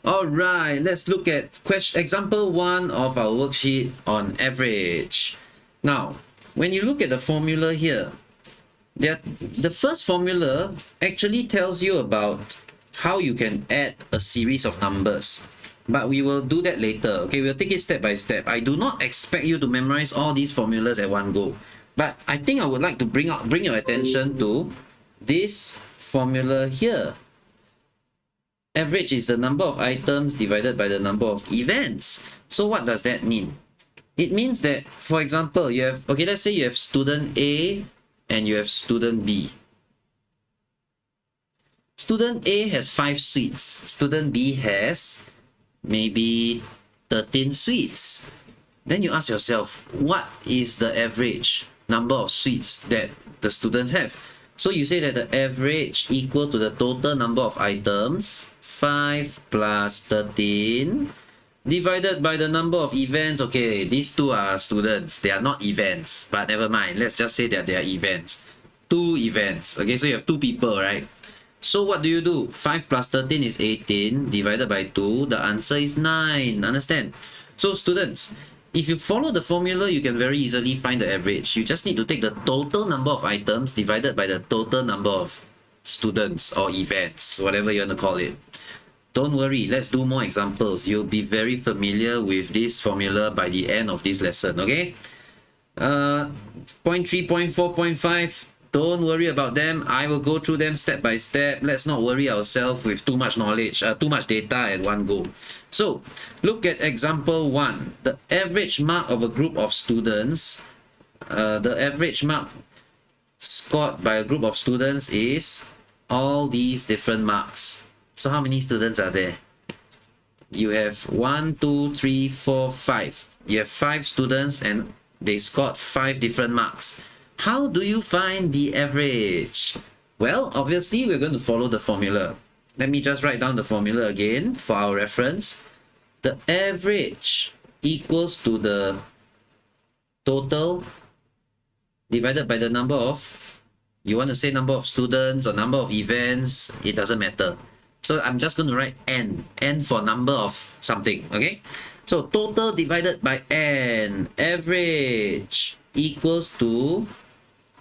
Alright, let's look at example 1 of our worksheet on average. Now, when you look at the formula here, the first formula actually tells you about how you can add a series of numbers. But we will do that later. Okay, we'll take it step by step. I do not expect you to memorize all these formulas at one go. But I think I would like to bring your attention to this formula here. Average is the number of items divided by the number of events. So what does that mean? It means that, for example, you have, okay, let's say you have student A and you have student B. Student A has 5 sweets. Student B has maybe 13 sweets. Then you ask yourself, what is the average number of sweets that the students have? So you say that the average equal to the total number of items, 5 plus 13, divided by the number of events. Okay, these two are students. They are not events, but never mind. Let's just say that they are events. 2 events. Okay, so you have 2 people, right? So what do? 5 plus 13 is 18, divided by 2, the answer is 9. Understand? So students, if you follow the formula, you can very easily find the average. You just need to take the total number of items divided by the total number of students or events, whatever you want to call it. Don't worry, let's do more examples. You'll be very familiar with this formula by the end of this lesson, okay? 0.3, 0.4, 0.5. Don't worry about them. I will go through them step by step. Let's not worry ourselves with too much knowledge, too much data at one go. So, look at example 1. The average mark of a group of students, the average mark scored by a group of students is all these different marks. So how many students are there? You have 1, 2, 3, 4, 5. You have 5 students and they scored 5 different marks. How do you find the average? Well, obviously, we're going to follow the formula. Let me just write down the formula again for our reference. The average equals to the total divided by the number of, you want to say number of students or number of events, it doesn't matter. So I'm just going to write n for number of something, okay? So total divided by n, average equals to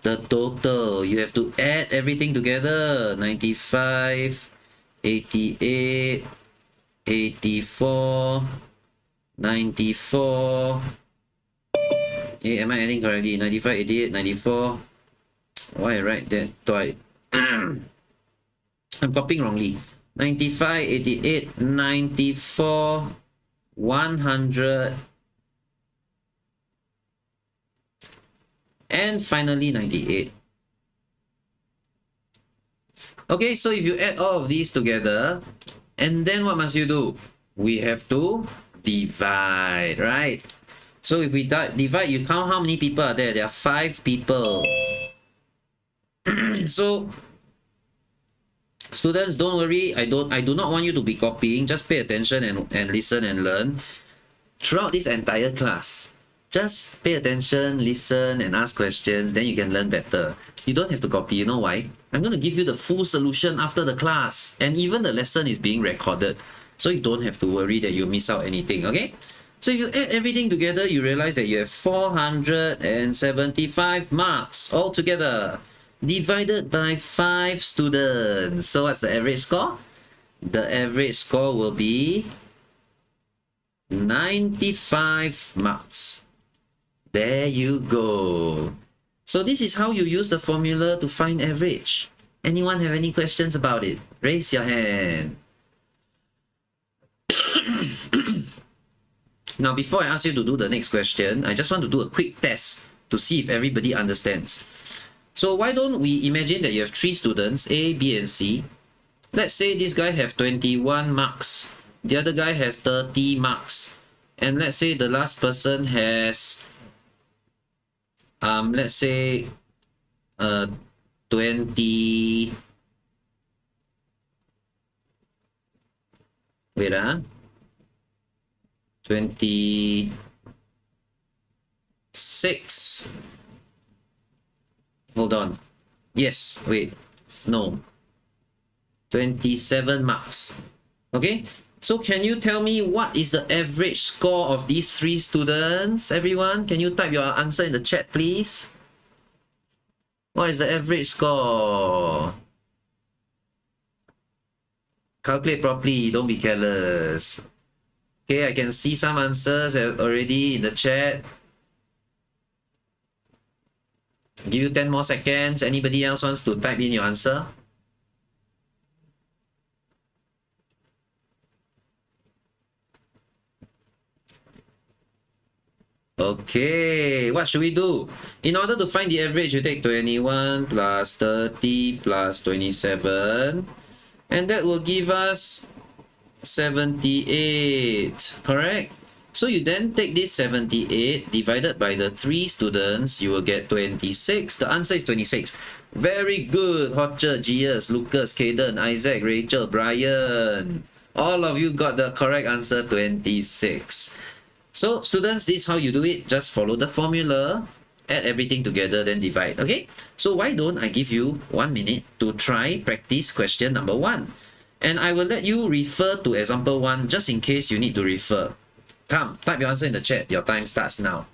the total. You have to add everything together. 95, 88, 84, 94. Hey, am I adding correctly? 95, 88, 94. Why I write that twice? I'm copying wrongly. 95, 88, 94, 100, and finally 98. Okay, so if you add all of these together, and then what must you do? We have to divide, right? So if we divide, you count how many people are there. There are 5 people. So students, don't worry. I do not want you to be copying. Just pay attention and listen and learn throughout this entire class. Just pay attention, listen, and ask questions. Then you can learn better. You don't have to copy. You know why? I'm going to give you the full solution after the class. And even the lesson is being recorded. So you don't have to worry that you miss out anything, okay? So if you add everything together, you realize that you have 475 marks altogether, divided by 5 students. So what's the average score? The average score will be 95 marks. There you go. So this is how you use the formula to find average. Anyone have any questions about it? Raise your hand. Now, before I ask you to do the next question, I just want to do a quick test to see if everybody understands. So why don't we imagine that you have 3 students, A, B, and C. Let's say this guy have 21 marks. The other guy has 30 marks. And let's say the last person has, let's say, 20... Wait, 26. Hold on. Yes, wait. No. 27 marks. Okay? So can you tell me what is the average score of these three students? Everyone, can you type your answer in the chat, please? What is the average score? Calculate properly, don't be careless. Okay, I can see some answers already in the chat. Give you 10 more seconds. Anybody else wants to type in your answer? Okay, what should we do? In order to find the average, you take 21 plus 30 plus 27, and that will give us 78, correct? So you then take this 78 divided by the 3 students, you will get 26. The answer is 26. Very good, Hotcher, Gius, Lucas, Caden, Isaac, Rachel, Brian. All of you got the correct answer, 26. So students, this is how you do it. Just follow the formula, add everything together, then divide. Okay, so why don't I give you 1 minute to try practice question number 1, and I will let you refer to example 1 just in case you need to refer. Come, type your answer in the chat. Your time starts now.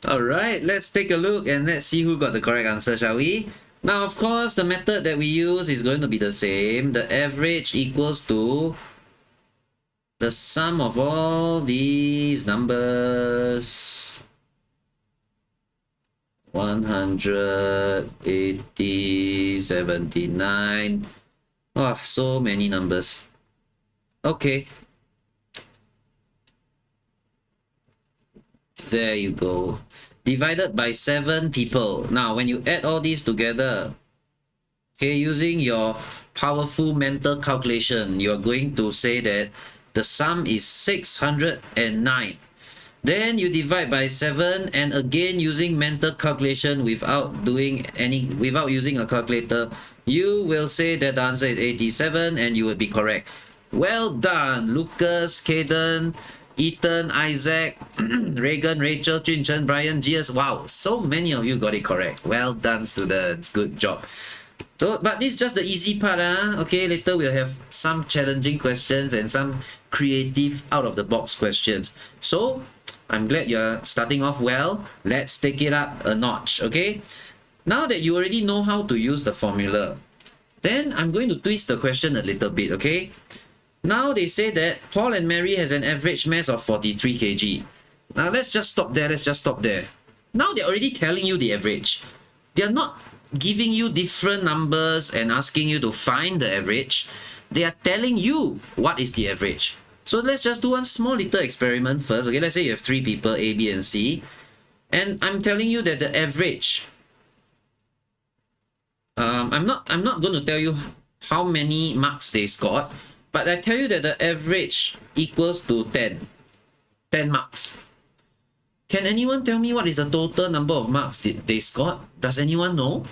All right, let's take a look and let's see who got the correct answer, shall we? Now, of course, the method that we use is going to be the same. The average equals to the sum of all these numbers. 180, 79. Oh, so many numbers. Okay. There you go. Divided by 7 people. Now, when you add all these together, okay, using your powerful mental calculation, you're going to say that the sum is 609. Then you divide by 7, and again using mental calculation without using a calculator, you will say that the answer is 87 and you will be correct. Well done, Lucas, Caden, Ethan, Isaac, Reagan, Rachel, Chin, Brian, Gius. Wow, so many of you got it correct. Well done, students. Good job. So, but this is just the easy part. Okay, later we'll have some challenging questions and some creative out-of-the-box questions. So, I'm glad you're starting off well. Let's take it up a notch, okay? Now that you already know how to use the formula, then I'm going to twist the question a little bit, okay? Now they say that Paul and Mary has an average mass of 43 kg. Now let's just stop there. Now they're already telling you the average. They're not giving you different numbers and asking you to find the average. They are telling you what is the average. So let's just do one small little experiment first. Okay, let's say you have 3 people, A, B, and C. And I'm telling you that the average, I'm not going to tell you how many marks they scored, but I tell you that the average equals to 10 marks. Can anyone tell me what is the total number of marks they scored? Does anyone know?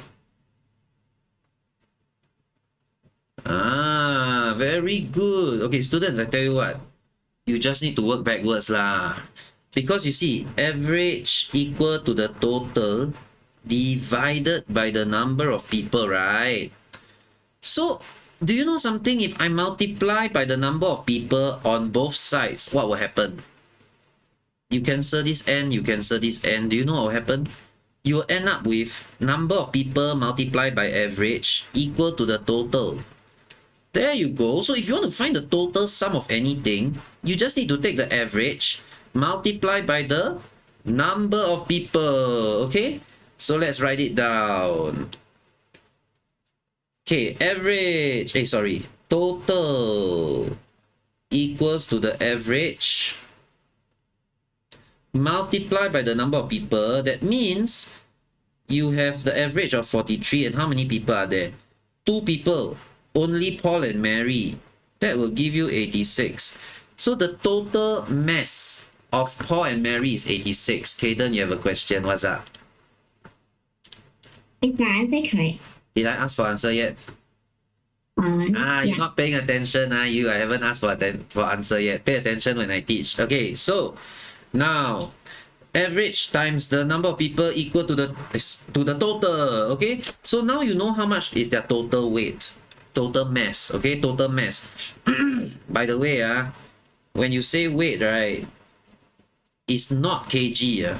Very good. Okay, students, I tell you what. You just need to work backwards lah. Because you see, average equal to the total divided by the number of people, right? So, do you know something? If I multiply by the number of people on both sides, what will happen? You cancel this n, you cancel this n. Do you know what will happen? You will end up with number of people multiplied by average equal to the total. There you go. So if you want to find the total sum of anything, you just need to take the average, multiply by the number of people. Okay? So let's write it down. Okay, average, total equals to the average multiplied by the number of people. That means you have the average of 43, and how many people are there? 2 people, only Paul and Mary. That will give you 86. So the total mass of Paul and Mary is 86. Caden, you have a question. What's up? Is my answer correct? Did I ask for answer yet? You're not paying attention. I haven't asked for answer yet. Pay attention when I teach. Okay, so now average times the number of people equal to the total. Okay, so now you know how much is their total weight. total mass, okay? Total mass. By the way, when you say weight, right, it's not kg.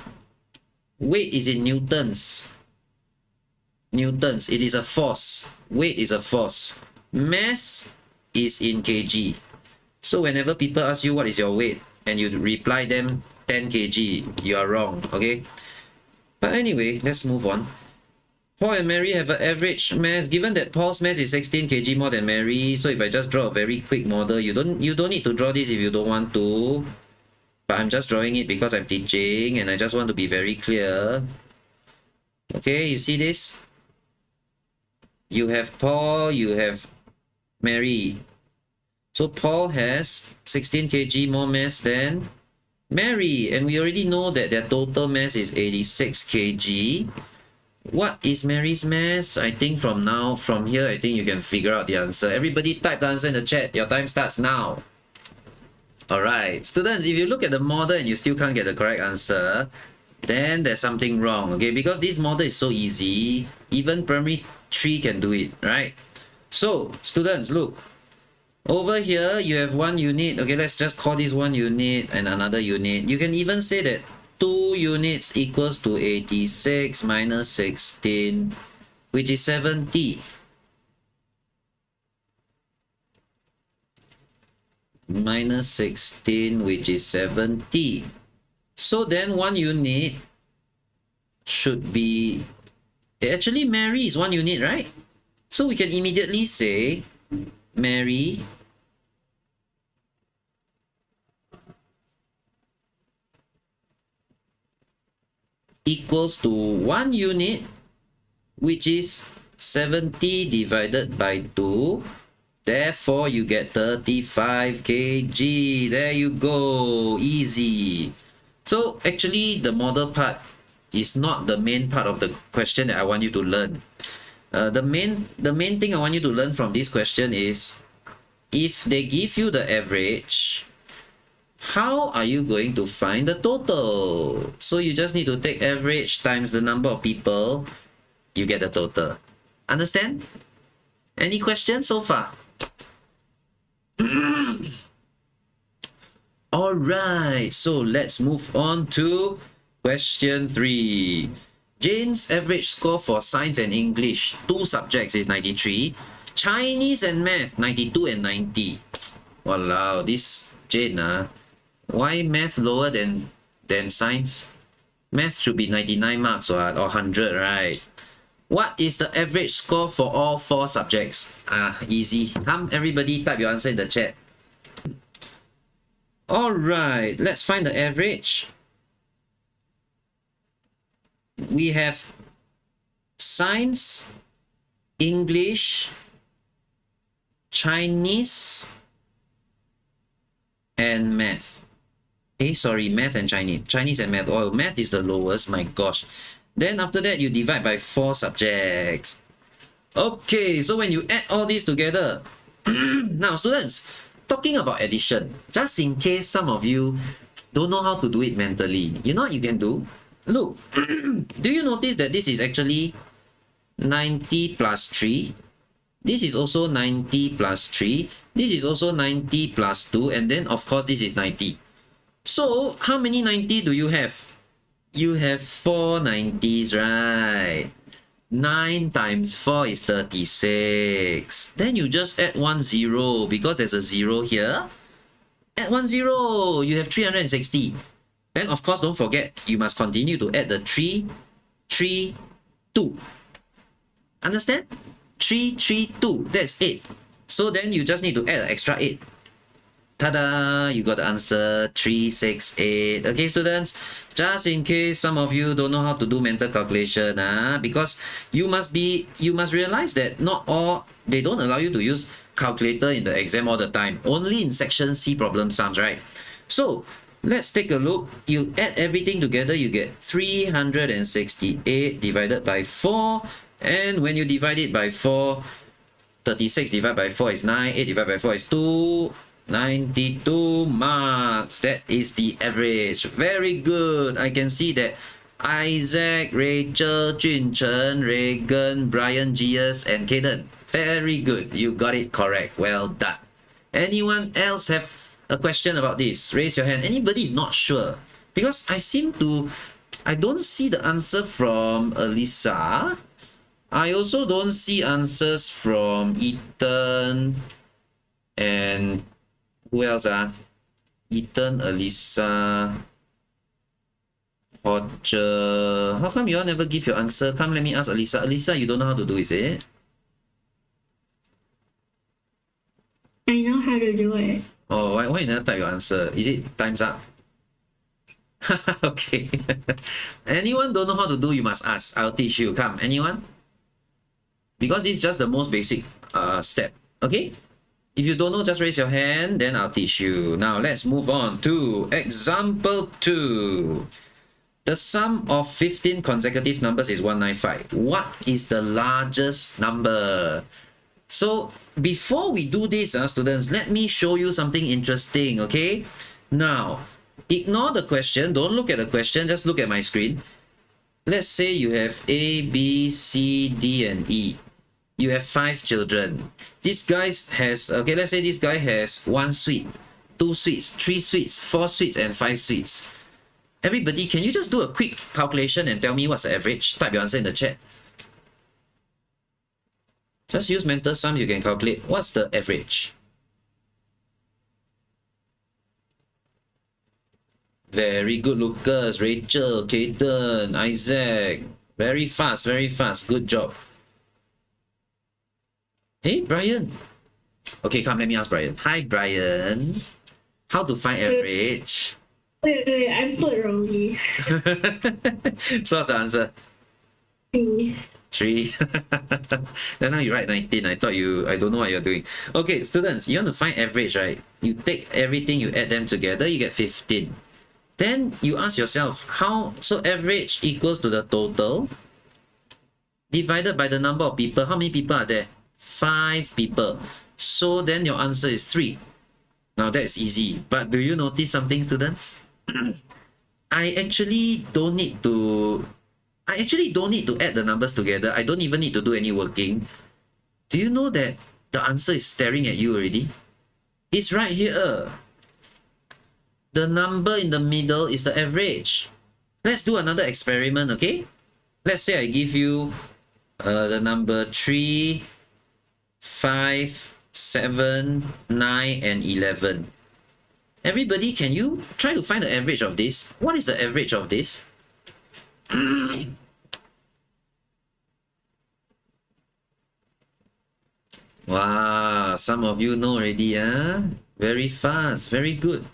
Weight is in newtons. Newtons, it is a force. Weight is a force. Mass is in kg. So whenever people ask you what is your weight and you reply them 10 kg, you are wrong, okay? But anyway, let's move on. Paul and Mary have an average mass. Given that Paul's mass is 16 kg more than Mary, so if I just draw a very quick model, you don't need to draw this if you don't want to. But I'm just drawing it because I'm teaching and I just want to be very clear. Okay, you see this? You have Paul, you have Mary. So Paul has 16 kg more mass than Mary, and we already know that their total mass is 86 kg. What is Mary's mass? I think from here, I think you can figure out the answer. Everybody type the answer in the chat. Your time starts now. Alright, students, if you look at the model and you still can't get the correct answer, then there's something wrong, okay? Because this model is so easy, even primary 3 can do it, right? So, students, look. Over here, you have one unit. Okay, let's just call this one unit and another unit. You can even say that 2 units equals to 86 minus 16, which is 70. Minus 16, which is 70. So then one unit should be... Actually, Mary is one unit, right? So we can immediately say Mary equals to 1 unit, which is 70 divided by 2. Therefore, you get 35 kg. There you go. Easy. So actually, the model part is not the main part of the question that I want you to learn. The main thing I want you to learn from this question is, if they give you the average, how are you going to find the total? So you just need to take average times the number of people, you get the total. Understand? Any questions so far? Alright, so let's move on to question 3. Jane's average score for science and English, 2 subjects, is 93. Chinese and math, 92 and 90. Walao, this Jane, why math lower than science? Math should be 99 marks or 100, right? What is the average score for all 4 subjects? Easy. Come, everybody type your answer in the chat. Alright, let's find the average. We have science, English, Chinese, and math. Math and Chinese. Chinese and math. Oh, math is the lowest, my gosh. Then after that, you divide by 4 subjects. Okay, so when you add all these together, now students, talking about addition, just in case some of you don't know how to do it mentally, you know what you can do? Look, do you notice that this is actually 90 plus 3? This is also 90 plus 3. This is also 90 plus 2. And then, of course, this is 90. So, how many 90 do you have? You have 4 90s, right? 9 times 4 is 36. Then you just add 1 0 because there's a 0 here. Add 1 0. You have 360. Then, of course, don't forget, you must continue to add the 3, 3, 2. Understand? 3, 3, 2. That's 8. So then you just need to add an extra 8. Ta-da! You got the answer, 368. Okay, students? Just in case some of you don't know how to do mental calculation, because you must realize that not all, they don't allow you to use calculator in the exam all the time. Only in section C problem sums, right? So, let's take a look. You add everything together, you get 368 divided by 4. And when you divide it by 4, 36 divided by 4 is 9. 8 divided by 4 is 2. 92 marks. That is the average. Very good. I can see that Isaac, Rachel, Junchen, Reagan, Brian, Gius, and Kaden. Very good. You got it correct. Well done. Anyone else have a question about this? Raise your hand. Anybody is not sure? Because I don't see the answer from Elisa. I also don't see answers from Ethan and who else? Ethan, Elisa, Roger. How come you all never give your answer? Come, let me ask Elisa. Elisa, you don't know how to do, is it? I know how to do it. Oh, why you never type your answer? Is it time's up? Okay. Anyone don't know how to do, you must ask. I'll teach you. Come, anyone? Because this is just the most basic step. Okay? If you don't know, just raise your hand, then I'll teach you. Now, let's move on to example 2. The sum of 15 consecutive numbers is 195. What is the largest number? So, before we do this, students, let me show you something interesting, okay? Now, ignore the question. Don't look at the question. Just look at my screen. Let's say you have A, B, C, D, and E. You have 5 children. This guy has, okay, let's say this guy has 1 sweet, 2 sweets, 3 sweets, 4 sweets, and 5 sweets. Everybody, can you just do a quick calculation and tell me what's the average? Type your answer in the chat. Just use mental sum, you can calculate. What's the average? Very good, Lucas, Rachel, Kaden, Isaac. Very fast, very fast. Good job. Hey, Brian. Okay, come, let me ask Brian. Hi, Brian. How to find average? Wait, I put wrongly. So what's the answer? 3. 3. Then now you write 19. I don't know what you're doing. Okay, students, you want to find average, right? You take everything, you add them together, you get 15. Then you ask yourself, so average equals to the total divided by the number of people. How many people are there? 5 people. So then your answer is 3. Now that's easy. But do you notice something, students? I actually don't need to add the numbers together. I don't even need to do any working. Do you know that the answer is staring at you already? It's right here. The number in the middle is the average. Let's do another experiment, okay? Let's say I give you the number 3, 5, 7, 9, and 11. Everybody, can you try to find the average of this? What is the average of this? Wow, some of you know already, huh? Very fast, very good.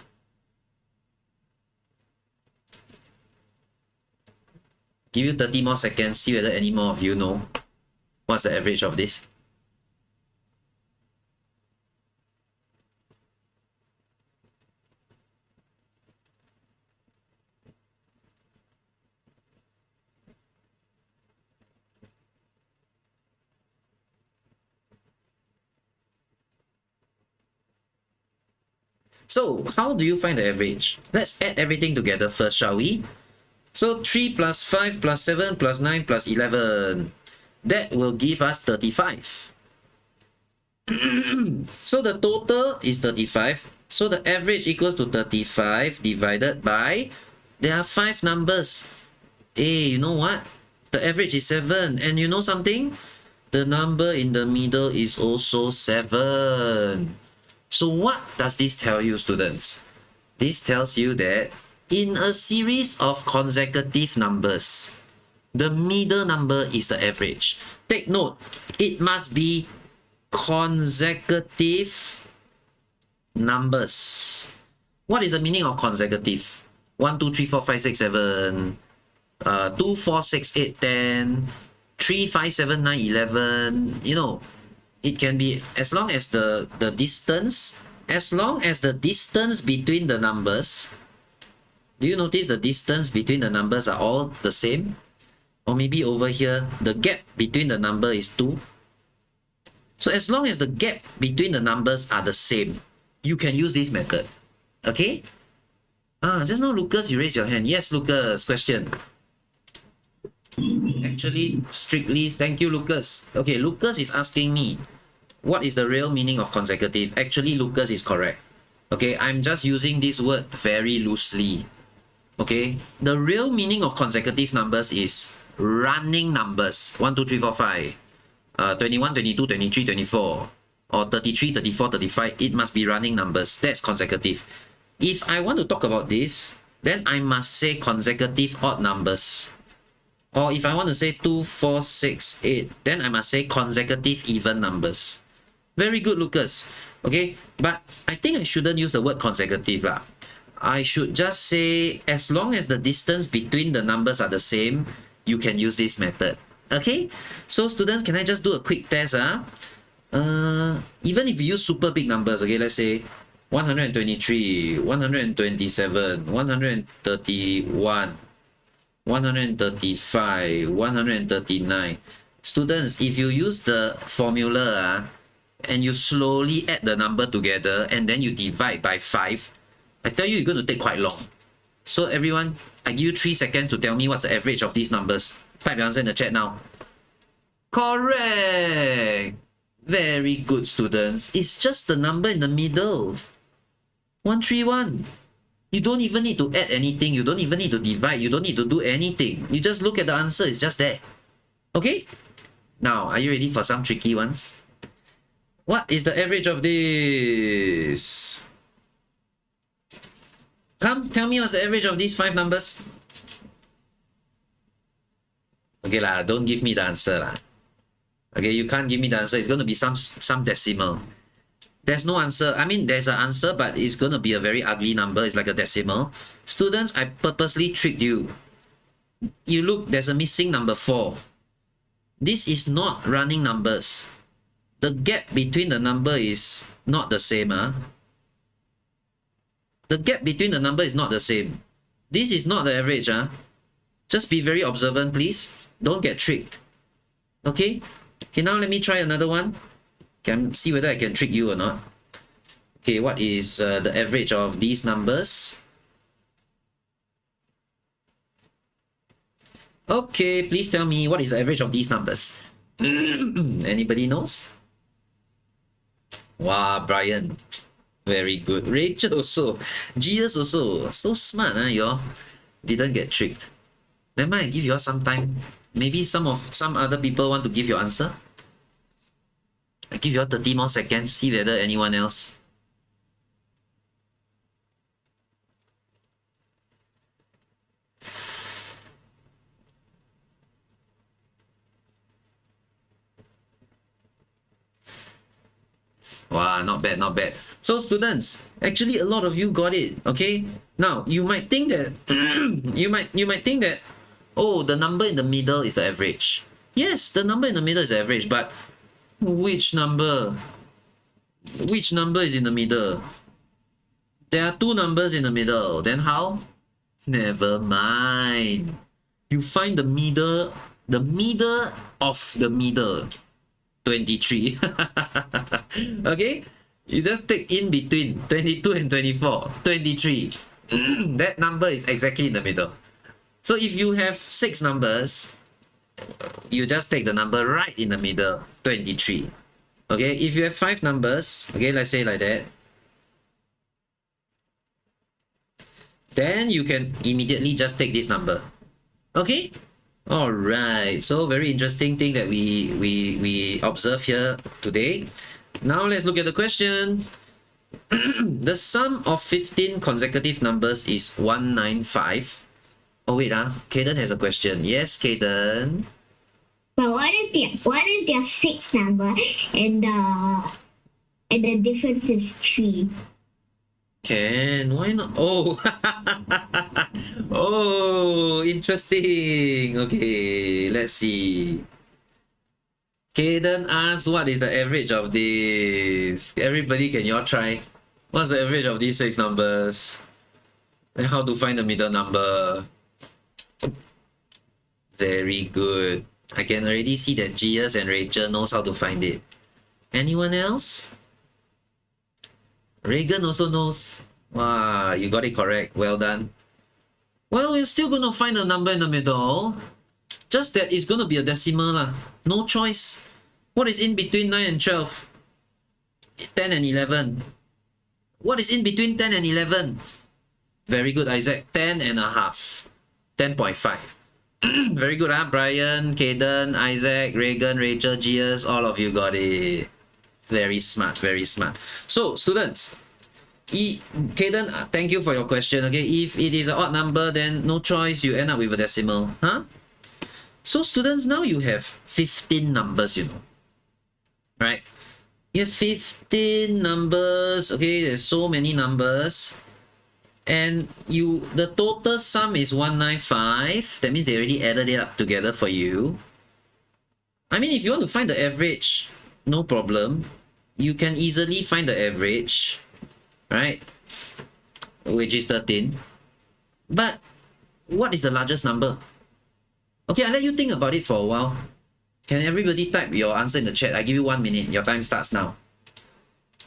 Give you 30 more seconds, see whether any more of you know what's the average of this. So, how do you find the average? Let's add everything together first, shall we? So, 3 plus 5 plus 7 plus 9 plus 11. That will give us 35. So, the total is 35. So, the average equals to 35 divided by... There are 5 numbers. Hey, you know what? The average is 7. And you know something? The number in the middle is also 7. So what does this tell you, students? This tells you that in a series of consecutive numbers, the middle number is the average. Take note, it must be consecutive numbers. What is the meaning of consecutive? 1, 2, 3, 4, 5, 6, 7, 2, 4, 6, 8, 10, 3, 5, 7, 9, 11, you know, it can be as long as the distance, between the numbers. Do you notice the distance between the numbers are all the same? Or maybe over here, the gap between the number is 2. So as long as the gap between the numbers are the same, you can use this method. Okay? Just now, Lucas, you raised your hand. Yes, Lucas, question. Actually, strictly, thank you, Lucas. Okay, Lucas is asking me, what is the real meaning of consecutive? Actually, Lucas is correct. Okay, I'm just using this word very loosely. Okay, the real meaning of consecutive numbers is running numbers. 1, 2, 3, 4, 5. 21, 22, 23, 24. Or 33, 34, 35. It must be running numbers. That's consecutive. If I want to talk about this, then I must say consecutive odd numbers. Or if I want to say 2, 4, 6, 8, then I must say consecutive even numbers. Very good, Lucas. Okay, but I think I shouldn't use the word consecutive lah. I should just say as long as the distance between the numbers are the same, you can use this method. Okay, so students, can I just do a quick test? Even if you use super big numbers, okay, let's say 123, 127, 131, 135, 139. Students, if you use the formula and you slowly add the number together and then you divide by 5, I tell you, you're going to take quite long. So everyone, I give you 3 seconds to tell me what's the average of these numbers. Type your answer in the chat now. Correct! Very good, students. It's just the number in the middle. 131. You don't even need to add anything. You don't even need to divide. You don't need to do anything. You just look at the answer. It's just there. Okay? Now, are you ready for some tricky ones? What is the average of this? Come, tell me what's the average of these 5 numbers. Okay lah, don't give me the answer lah. Okay, you can't give me the answer. It's going to be some decimal. There's no answer. I mean, there's an answer, but it's going to be a very ugly number. It's like a decimal. Students, I purposely tricked you. You look, there's a missing number 4. This is not running numbers. The gap between the number is not the same. The gap between the number is not the same. This is not the average. Just be very observant, please. Don't get tricked. Okay? Okay, now let me try another one. Can see whether I can trick you or not. Okay, what is the average of these numbers? Okay, please tell me what is the average of these numbers. Anybody knows? Wow, Brian. Very good. Rachel also. Gius also. So smart, y'all. Didn't get tricked. Never mind, I give you all some time. Maybe some other people want to give your answer. I give you all 30 more seconds. See whether anyone else. Wow, not bad, not bad. So students, actually a lot of you got it. Okay, now you might think that you might think that, oh, the number in the middle is the average. Yes, the number in the middle is the average, but which number? Which number is in the middle? There are 2 numbers in the middle. Then how? Never mind. You find the middle of the middle. 23. Okay? You just take in between 22 and 24. 23. That number is exactly in the middle. So if you have 6 numbers, you just take the number right in the middle. 23. Okay? If you have 5 numbers, okay, let's say like that, then you can immediately just take this number. Okay? Alright, so very interesting thing that we observe here today. Now let's look at the question. The sum of 15 consecutive numbers is 195. Oh wait, Kaden has a question. Yes, Kaden. But what if there are 6 number and the difference is 3? Can, why not? Oh, oh, interesting. Okay, let's see. Kaden asks, what is the average of this? Everybody, can y'all try? What's the average of these 6 numbers? And how to find the middle number? Very good. I can already see that Gius and Rachel knows how to find it. Anyone else? Reagan also knows. Wow, you got it correct. Well done. Well, we're still going to find a number in the middle. Just that it's going to be a decimal lah. No choice. What is in between 9 and 12? 10 and 11? What is in between 10 and 11? Very good, Isaac. 10 and a half. 10.5. Very good, Brian, Caden, Isaac, Reagan, Rachel, Gias, all of you got it. Very smart, very smart. So, students, Caden, thank you for your question. Okay, if it is an odd number, then no choice, you end up with a decimal. Huh? So, students, now you have 15 numbers, you know. Right? You have 15 numbers. Okay, there's so many numbers. And the total sum is 195. That means they already added it up together for you. I mean, if you want to find the average, no problem. You can easily find the average, right? Which is 13. But what is the largest number? Okay, I'll let you think about it for a while. Can everybody type your answer in the chat? I give you 1 minute. Your time starts now.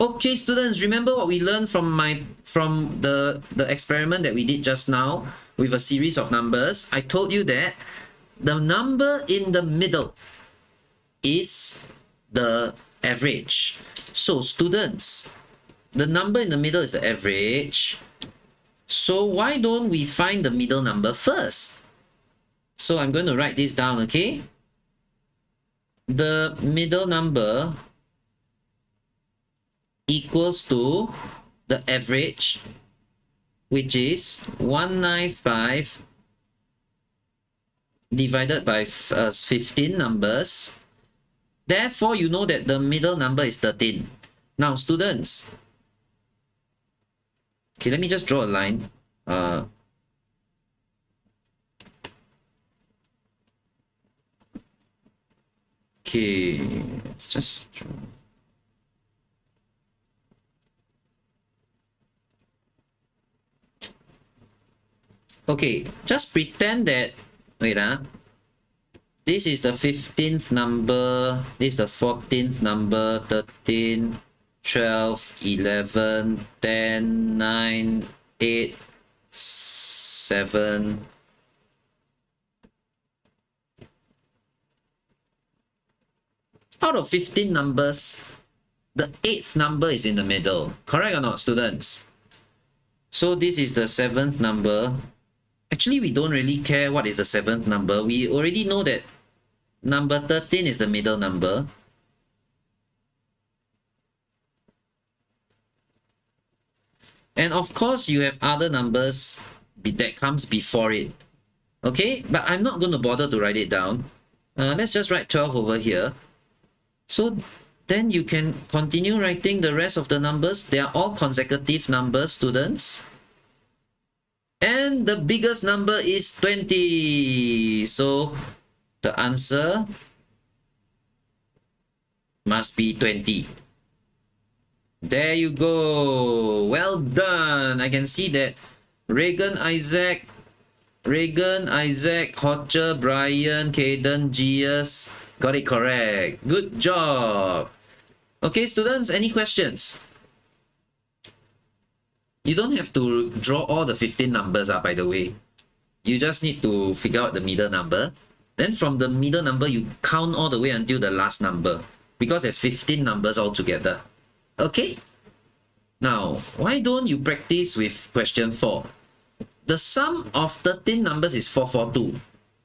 Okay, students, remember what we learned from the experiment that we did just now with a series of numbers. I told you that the number in the middle is the average. So, students, the number in the middle is the average. So, why don't we find the middle number first? So, I'm going to write this down, okay? The middle number equals to the average, which is 195 divided by 15 numbers. Therefore, you know that the middle number is 13. Now, students, okay, let me just draw a line. Okay, let's just draw. Okay, just pretend that, wait, this is the 15th number, this is the 14th number, 13, 12, 11, 10, 9, 8, 7. Out of 15 numbers, the 8th number is in the middle. Correct or not, students? So this is the 7th number. Actually, we don't really care what is the 7th number. We already know that number 13 is the middle number. And of course, you have other numbers that comes before it. Okay, but I'm not going to bother to write it down. Let's just write 12 over here. So then you can continue writing the rest of the numbers. They are all consecutive numbers, students. And the biggest number is 20. So the answer must be 20. There you go. Well done. I can see that Reagan, Isaac, Hotcher, Brian, Caden, Gias got it correct. Good job. Okay, students, any questions? You don't have to draw all the 15 numbers up, by the way. You just need to figure out the middle number. Then from the middle number, you count all the way until the last number. Because there's 15 numbers altogether. Okay? Now, why don't you practice with question 4? The sum of 13 numbers is 442.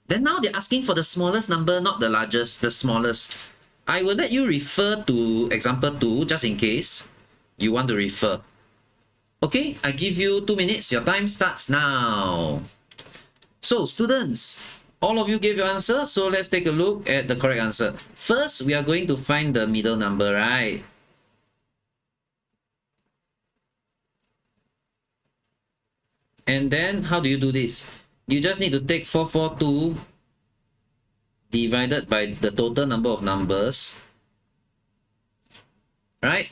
Then now they're asking for the smallest number, not the largest, the smallest. I will let you refer to example 2, just in case you want to refer. Okay, I give you 2 minutes. Your time starts now. So, students, all of you gave your answer. So, let's take a look at the correct answer. First, we are going to find the middle number, right? And then, how do you do this? You just need to take 442 divided by the total number of numbers. Right?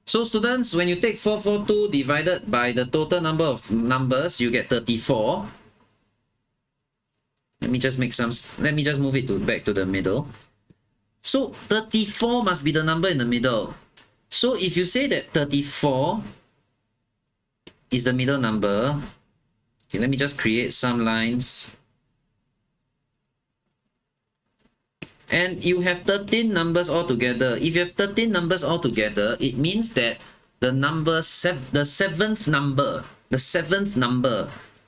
So students, when you take 442 divided by the total number of numbers, you get 34. Let me just move it back to the middle. So 34 must be the number in the middle. So if you say that 34 is the middle number, okay, let me just create some lines. And you have 13 numbers altogether. If you have 13 numbers altogether, it means that the seventh number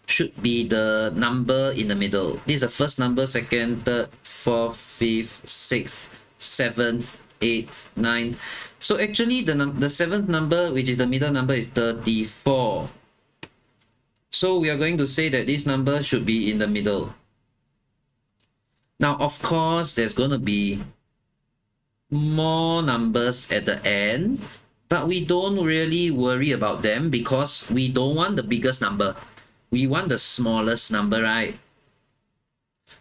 should be the number in the middle. This is the first number, second, third, fourth, fifth, sixth, seventh, eighth, ninth. So actually the seventh number, which is the middle number, is 34. So we are going to say that this number should be in the middle. Now, of course, there's going to be more numbers at the end, but we don't really worry about them because we don't want the biggest number. We want the smallest number, right?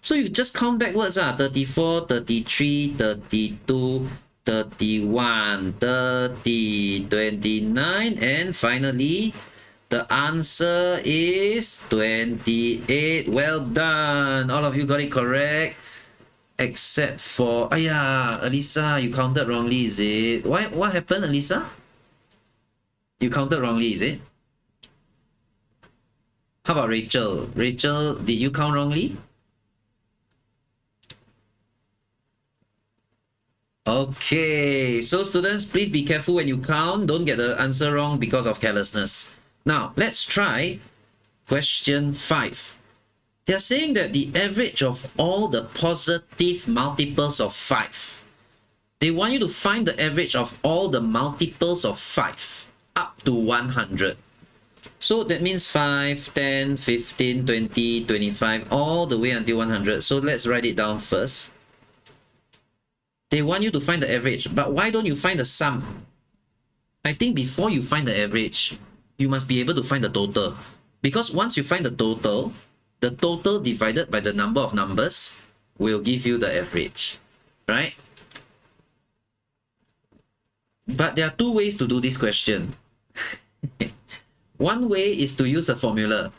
So you just count backwards, 34, 33, 32, 31, 30, 29, and finally, the answer is 28. Well done. All of you got it correct. Except for... Alisa, you counted wrongly, is it? What happened, Alisa? You counted wrongly, is it? How about Rachel? Rachel, did you count wrongly? Okay, so students, please be careful when you count. Don't get the answer wrong because of carelessness. Now, let's try question 5. They are saying that the average of all the positive multiples of 5. They want you to find the average of all the multiples of 5 up to 100. So that means 5, 10, 15, 20, 25, all the way until 100. So let's write it down first. They want you to find the average, but why don't you find the sum? I think before you find the average, you must be able to find the total. Because once you find the total divided by the number of numbers will give you the average, right? But there are two ways to do this question. One way is to use a formula.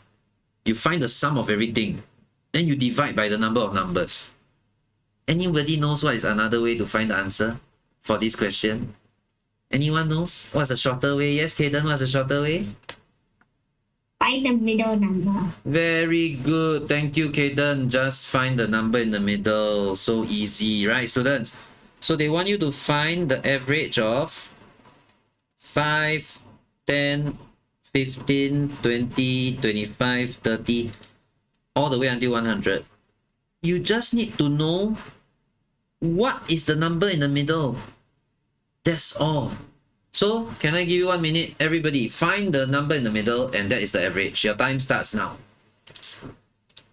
You find the sum of everything, then you divide by the number of numbers. Anybody knows what is another way to find the answer for this question? Anyone knows? What's a shorter way? Yes, Kaden, what's a shorter way? Find the middle number. Very good. Thank you, Kaden. Just find the number in the middle. So easy, right, students? So they want you to find the average of 5, 10, 15, 20, 25, 30, all the way until 100. You just need to know what is the number in the middle. That's all. So, can I give you 1 minute? Everybody, find the number in the middle, and that is the average. Your time starts now.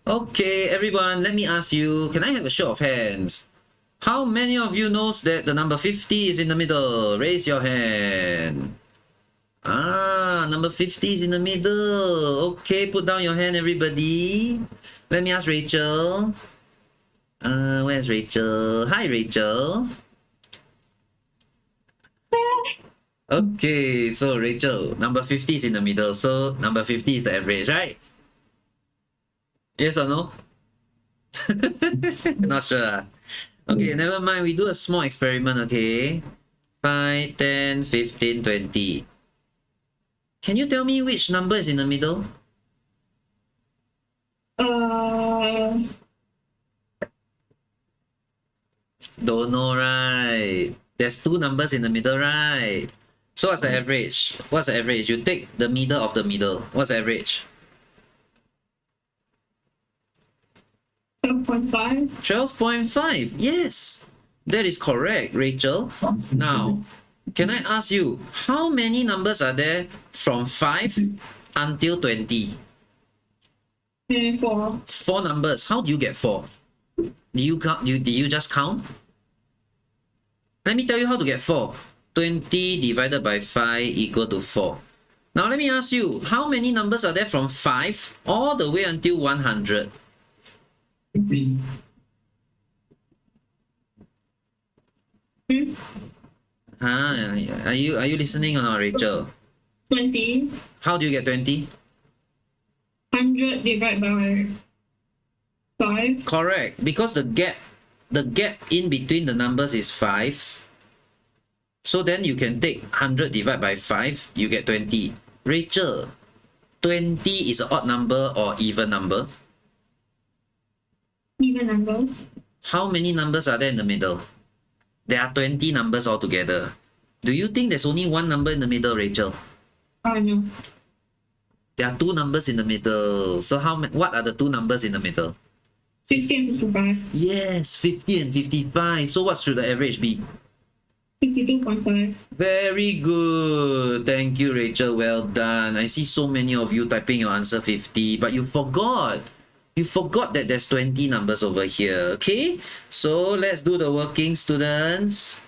Okay, everyone, let me ask you, can I have a show of hands? How many of you knows that the number 50 is in the middle? Raise your hand. Number 50 is in the middle. Okay, put down your hand, everybody. Let me ask Rachel. Where's Rachel? Hi, Rachel. Okay, so Rachel, number 50 is in the middle. So number 50 is the average, right? Yes or no? Not sure. Okay, never mind. We do a small experiment, okay? 5, 10, 15, 20. Can you tell me which number is in the middle? Don't know, right? There's two numbers in the middle, right? So what's the average? What's the average? You take the middle of the middle. What's the average? 12.5. 12.5. Yes, that is correct, Rachel. Now, can I ask you, how many numbers are there from 5 until 20? 4. 4 numbers. How do you get 4? Do you count? Did you just count? Let me tell you how to get 4. 20 divided by 5 equal to 4. Now let me ask you, how many numbers are there from 5 all the way until 100? 3. Are you listening or not, Rachel? 20. How do you get 20? 100 divided by 5. Correct, because the gap in between the numbers is 5. So then you can take 100 divided by 5, you get 20. Rachel, 20 is an odd number or even number? Even number. How many numbers are there in the middle? There are 20 numbers altogether. Do you think there's only one number in the middle, Rachel? No. There are two numbers in the middle. So what are the two numbers in the middle? 50 and 55. Yes, 50 and 55. So what should the average be? 52.5. Very good. Thank you, Rachel. Well done. I see so many of you typing your answer 50, but you forgot. You forgot that there's 20 numbers over here. Okay? So let's do the working, students.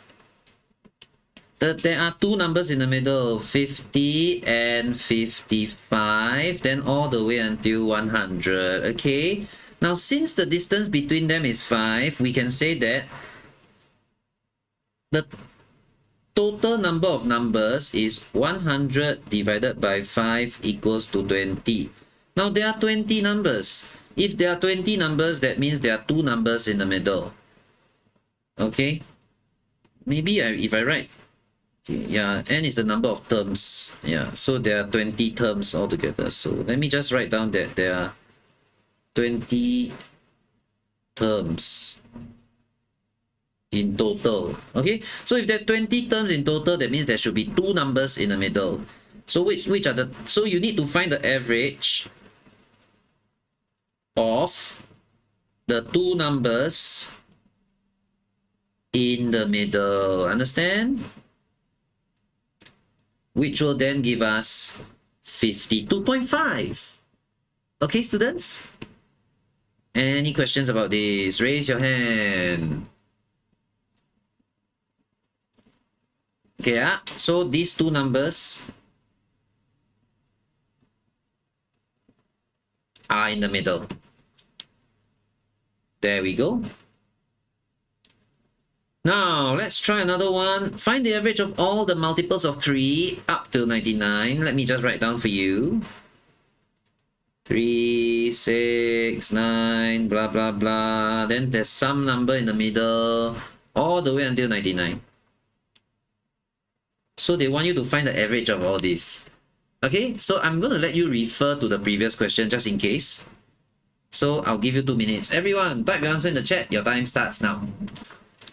There are two numbers in the middle, 50 and 55, then all the way until 100. Okay? Now, since the distance between them is 5, we can say that the total number of numbers is 100 divided by 5 equals to 20. Now, there are 20 numbers. If there are 20 numbers, that means there are two numbers in the middle. Okay? Maybe if I write, yeah, n is the number of terms. Yeah, so there are 20 terms altogether. So let me just write down that there are 20 terms in total. Okay, so if there are 20 terms in total, that means there should be two numbers in the middle. So which are the, so you need to find the average of the two numbers in the middle. Understand? Which will then give us 52.5. Okay, students? Any questions about this? Raise your hand. Okay, so these two numbers are in the middle. There we go. Now, let's try another one. Find the average of all the multiples of 3 up to 99. Let me just write down for you. 3, 6, 9, blah, blah, blah. Then there's some number in the middle, all the way until 99. So they want you to find the average of all this. Okay, so I'm going to let you refer to the previous question just in case. So I'll give you 2 minutes. Everyone, type your answer in the chat. Your time starts now.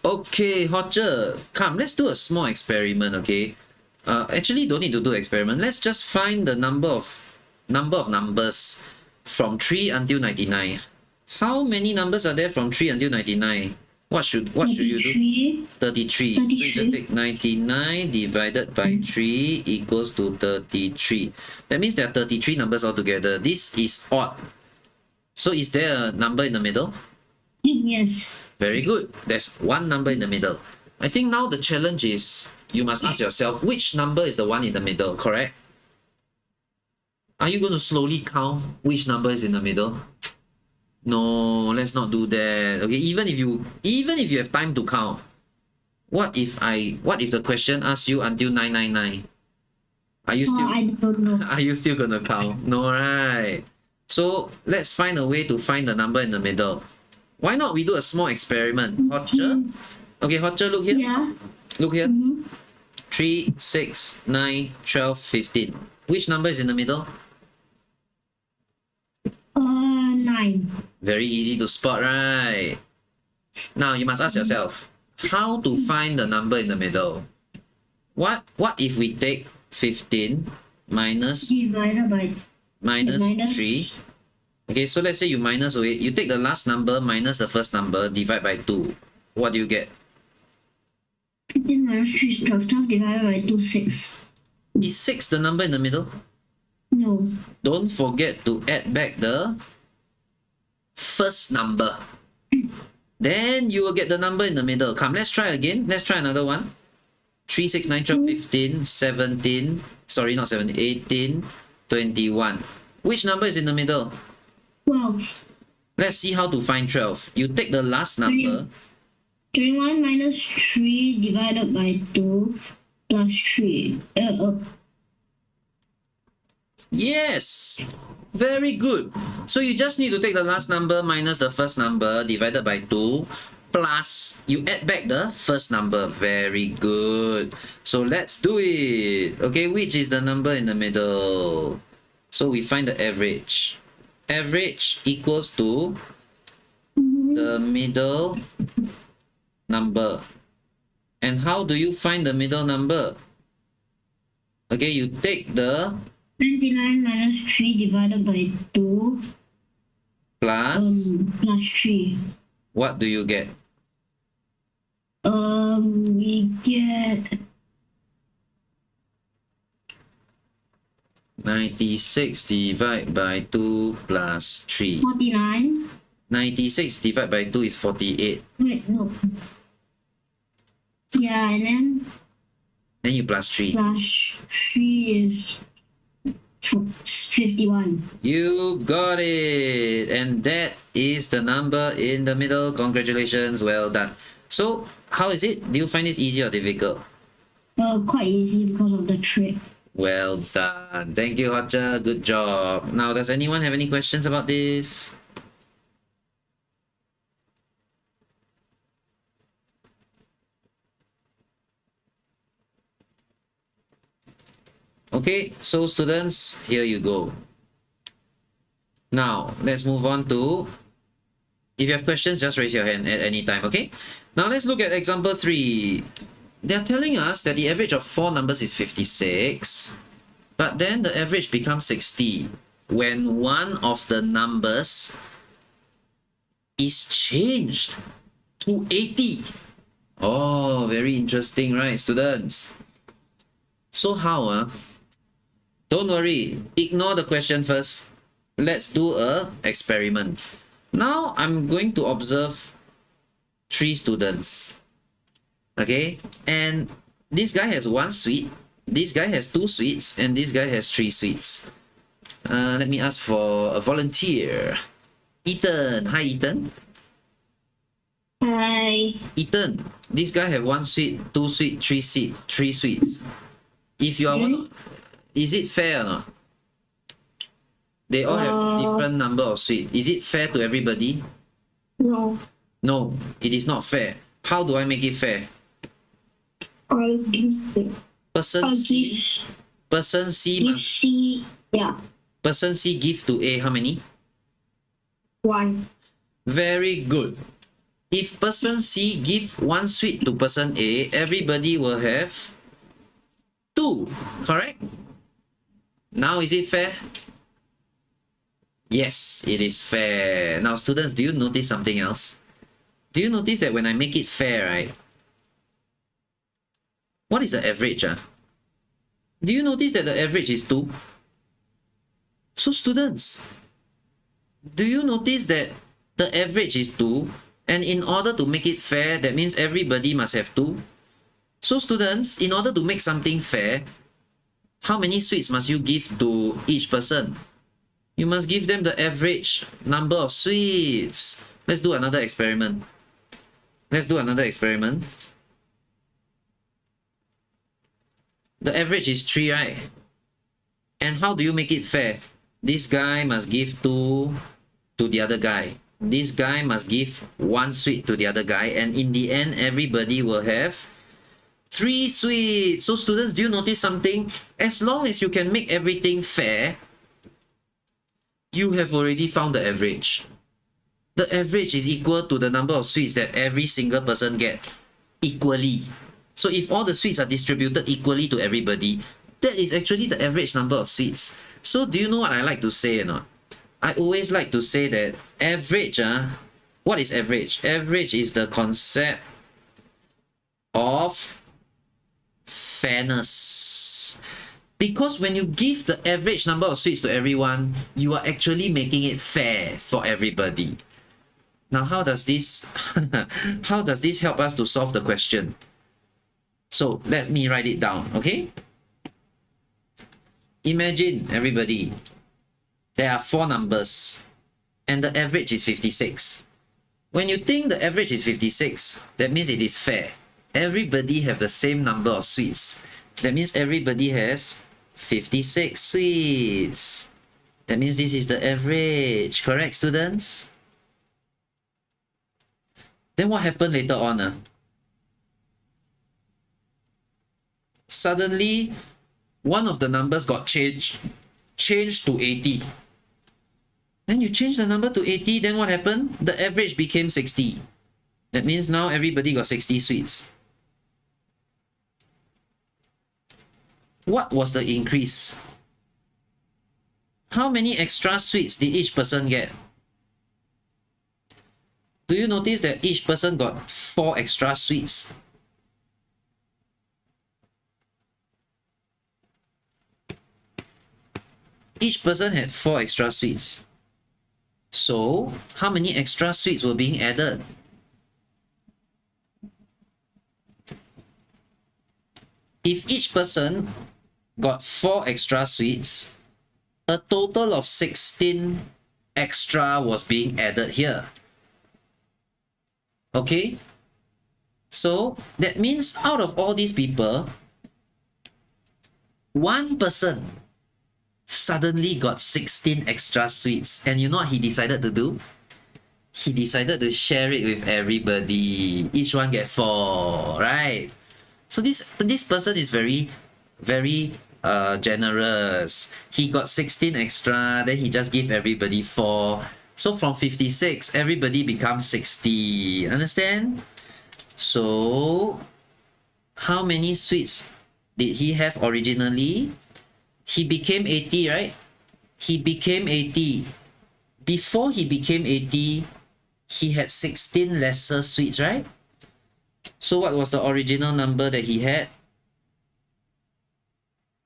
Okay, Hotcher, come, let's do a small experiment, okay? Actually, don't need to do experiment. Let's just find the number of numbers from 3 until 99. How many numbers are there from 3 until 99? What should you do? 33. So you just take 99 divided by 3 equals to 33. That means there are 33 numbers altogether. This is odd. So is there a number in the middle? Yes. Very good. There's one number in the middle. I think now the challenge is you must ask yourself which number is the one in the middle, correct? Are you going to slowly count which number is in the middle? No, let's not do that. Okay, even if you have time to count, what if the question asks you until 999? Are you still I don't know. Are you still gonna count? No, right? So let's find a way to find the number in the middle. Why not we do a small experiment? Hotcher? Okay, Hotcher, look here. Yeah. Look here. 3, 6, 9, 12, 15. Which number is in the middle? 9. Very easy to spot, right? Now you must ask yourself, how to find the number in the middle? What if we take 15 minus Divided by minus minus 3? Okay, so let's say you minus away. You take the last number minus the first number, divide by 2. What do you get? 15 minus 3 is 12. 12 divided by 2, 6. Is 6 the number in the middle? No. Don't forget to add back the first number. Then you will get the number in the middle. Come, let's try again. Let's try another one. 3, 6, 9, 12, 15, 17. Sorry, not 17. 18, 21. Which number is in the middle? 12. Let's see how to find 12. You take the last number. 21 minus 3 divided by 2 plus 3. Yes! Very good. So you just need to take the last number minus the first number divided by 2 plus you add back the first number. Very good. So let's do it. Okay, which is the number in the middle? So we find the average. Average equals to the middle number. And how do you find the middle number? Okay, you take the 99 minus 3 divided by 2 plus, plus 3. what do you get? We get 96 divided by 2 plus 3. 49. 96 divided by 2 is 48. Wait, no. Yeah, and Then you plus 3. then plus 3 is 51. You got it! And that is the number in the middle. Congratulations, well done. So, how is it? Do you find this easy or difficult? Quite easy because of the trick. Well done. Thank you, Hotcha. Good job. Now, does anyone have any questions about this? Okay, so students, here you go. Now, let's move on to, if you have questions, just raise your hand at any time, okay? Now, let's look at example 3. They're telling us that the average of 4 numbers is 56, but then the average becomes 60 when one of the numbers is changed to 80. Oh, very interesting, right, students? So how, Don't worry, ignore the question first. Let's do a experiment. Now, I'm going to observe 3 students. Okay, and this guy has 1 sweet, this guy has 2 sweets, and this guy has 3 sweets. Let me ask for a volunteer. Ethan. Hi, Ethan. Hi. Ethan, this guy have 1 sweet, 2 sweet, 3 sweets. If you are one, is it fair or not? They all have different number of sweets. Is it fair to everybody? No. No, it is not fair. How do I make it fair? I give it. Person C must, C. Yeah. person C give to A how many? 1. Very good. If person C give 1 sweet to person A, everybody will have 2, correct? Now, is it fair? Yes, it is fair. Now, students, do you notice something else? Do you notice that when I make it fair, right? What is the average? Do you notice that the average is 2? So, students, do you notice that the average is 2? And in order to make it fair, that means everybody must have 2. So, students, in order to make something fair, how many sweets must you give to each person? You must give them the average number of sweets. Let's do another experiment. Let's do another experiment. The average is 3, right? And how do you make it fair? This guy must give 2 to the other guy. This guy must give 1 sweet to the other guy. And in the end, everybody will have 3 sweets. So students, do you notice something? As long as you can make everything fair, you have already found the average. The average is equal to the number of sweets that every single person get equally. So if all the sweets are distributed equally to everybody, that is actually the average number of sweets. So do you know what I like to say or not? I always like to say that average, what is average? Average is the concept of fairness. Because when you give the average number of sweets to everyone, you are actually making it fair for everybody. Now, how does this how does this help us to solve the question? So let me write it down, okay? Imagine, everybody, there are 4 numbers and the average is 56. When you think the average is 56, that means it is fair. Everybody have the same number of sweets. That means everybody has 56 sweets. That means this is the average. Correct, students? Then what happened later on? Suddenly, one of the numbers got changed to 80. Then you change the number to 80, then what happened? The average became 60. That means now everybody got 60 sweets. What was the increase? How many extra sweets did each person get? Do you notice that each person got 4 extra sweets? Each person had 4 extra sweets. So, how many extra sweets were being added? If each person got 4 extra sweets, a total of 16 extra was being added here. Okay? So, that means out of all these people, one person suddenly got 16 extra sweets. And you know what he decided to do? He decided to share it with everybody. Each one get 4, right? So this person is very generous. He got 16 extra, then he just give everybody 4. So from 56, everybody becomes 60. Understand? So how many sweets did he have originally? He became 80, right? He became 80. Before he became 80, he had 16 lesser sweets, right? So what was the original number that he had?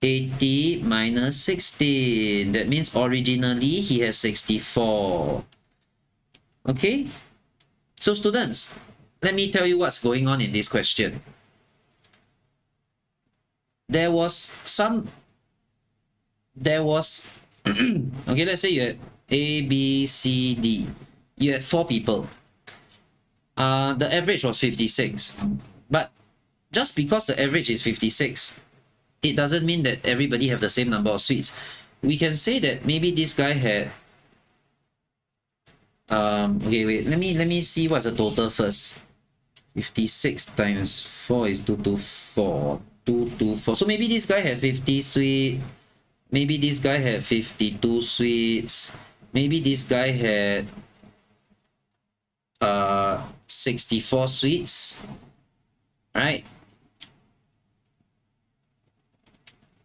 80 minus 16. That means originally he has 64. Okay? So students, let me tell you what's going on in this question. Okay, let's say you had A, B, C, D. You had 4 people. The average was 56. But just because the average is 56, it doesn't mean that everybody have the same number of sweets. We can say that maybe this guy had okay, wait, let me see what's the total first. 56 times 4 is 224. 224. So maybe this guy had 50 sweets. Maybe this guy had 52 sweets. Maybe this guy had 64 sweets. Right?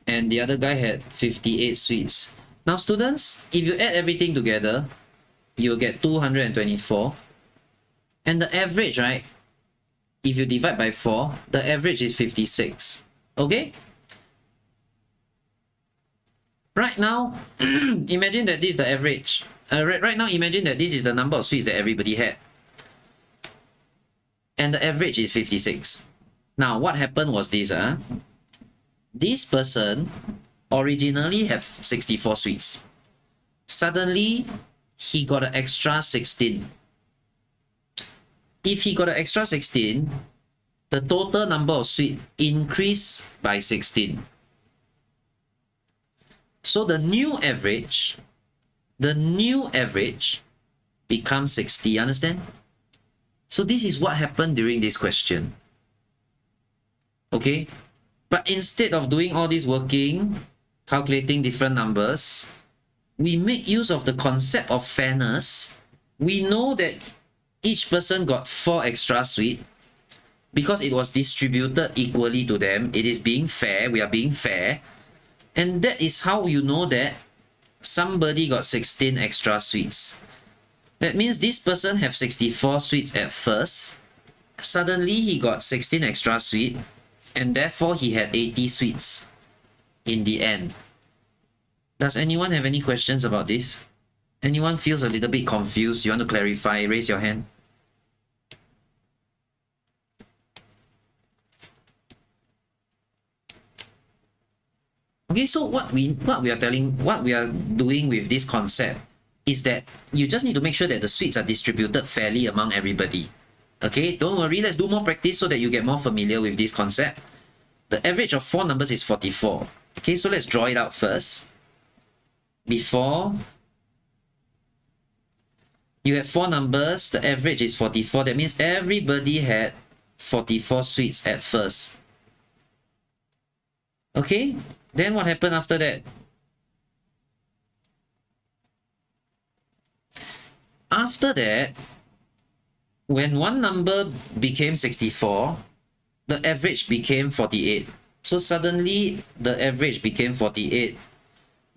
And the other guy had 58 sweets. Now students, if you add everything together, you'll get 224. And the average, right? If you divide by 4, the average is 56. Okay? Right now, imagine that this is the average. Right now, imagine that this is the number of sweets that everybody had. And the average is 56. Now, what happened was this. This person originally have 64 sweets. Suddenly, he got an extra 16. If he got an extra 16, the total number of sweets increased by 16. So the new average becomes 60, understand? So this is what happened during this question. Okay? But instead of doing all this working, calculating different numbers, we make use of the concept of fairness. We know that each person got 4 extra sweets because it was distributed equally to them. It is being fair. We are being fair. And that is how you know that somebody got 16 extra sweets. That means this person have 64 sweets at first. Suddenly he got 16 extra sweets, and therefore he had 80 sweets in the end. Does anyone have any questions about this? Anyone feels a little bit confused? You want to clarify? Raise your hand. Okay, so what we are doing with this concept is that you just need to make sure that the sweets are distributed fairly among everybody. Okay, don't worry, let's do more practice so that you get more familiar with this concept. The average of 4 numbers is 44. Okay, so let's draw it out first. Before you have 4 numbers, the average is 44. That means everybody had 44 sweets at first. Okay, then what happened after that? after that, when one number became 64, the average became 48. So suddenly the average became 48.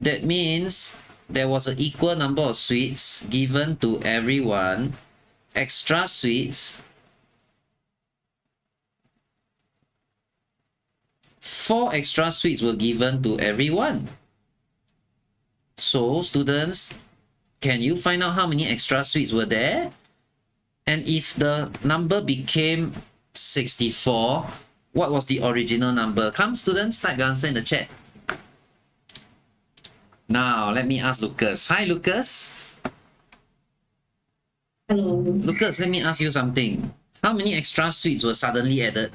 That means there was an equal number of sweets given to everyone. Extra sweets, 4 extra sweets were given to everyone. So students, can you find out how many extra sweets were there? And if the number became 64, what was the original number? Come students, type the answer in the chat. Now, let me ask Lucas. Hi, Lucas. Hello. Lucas, let me ask you something. How many extra sweets were suddenly added?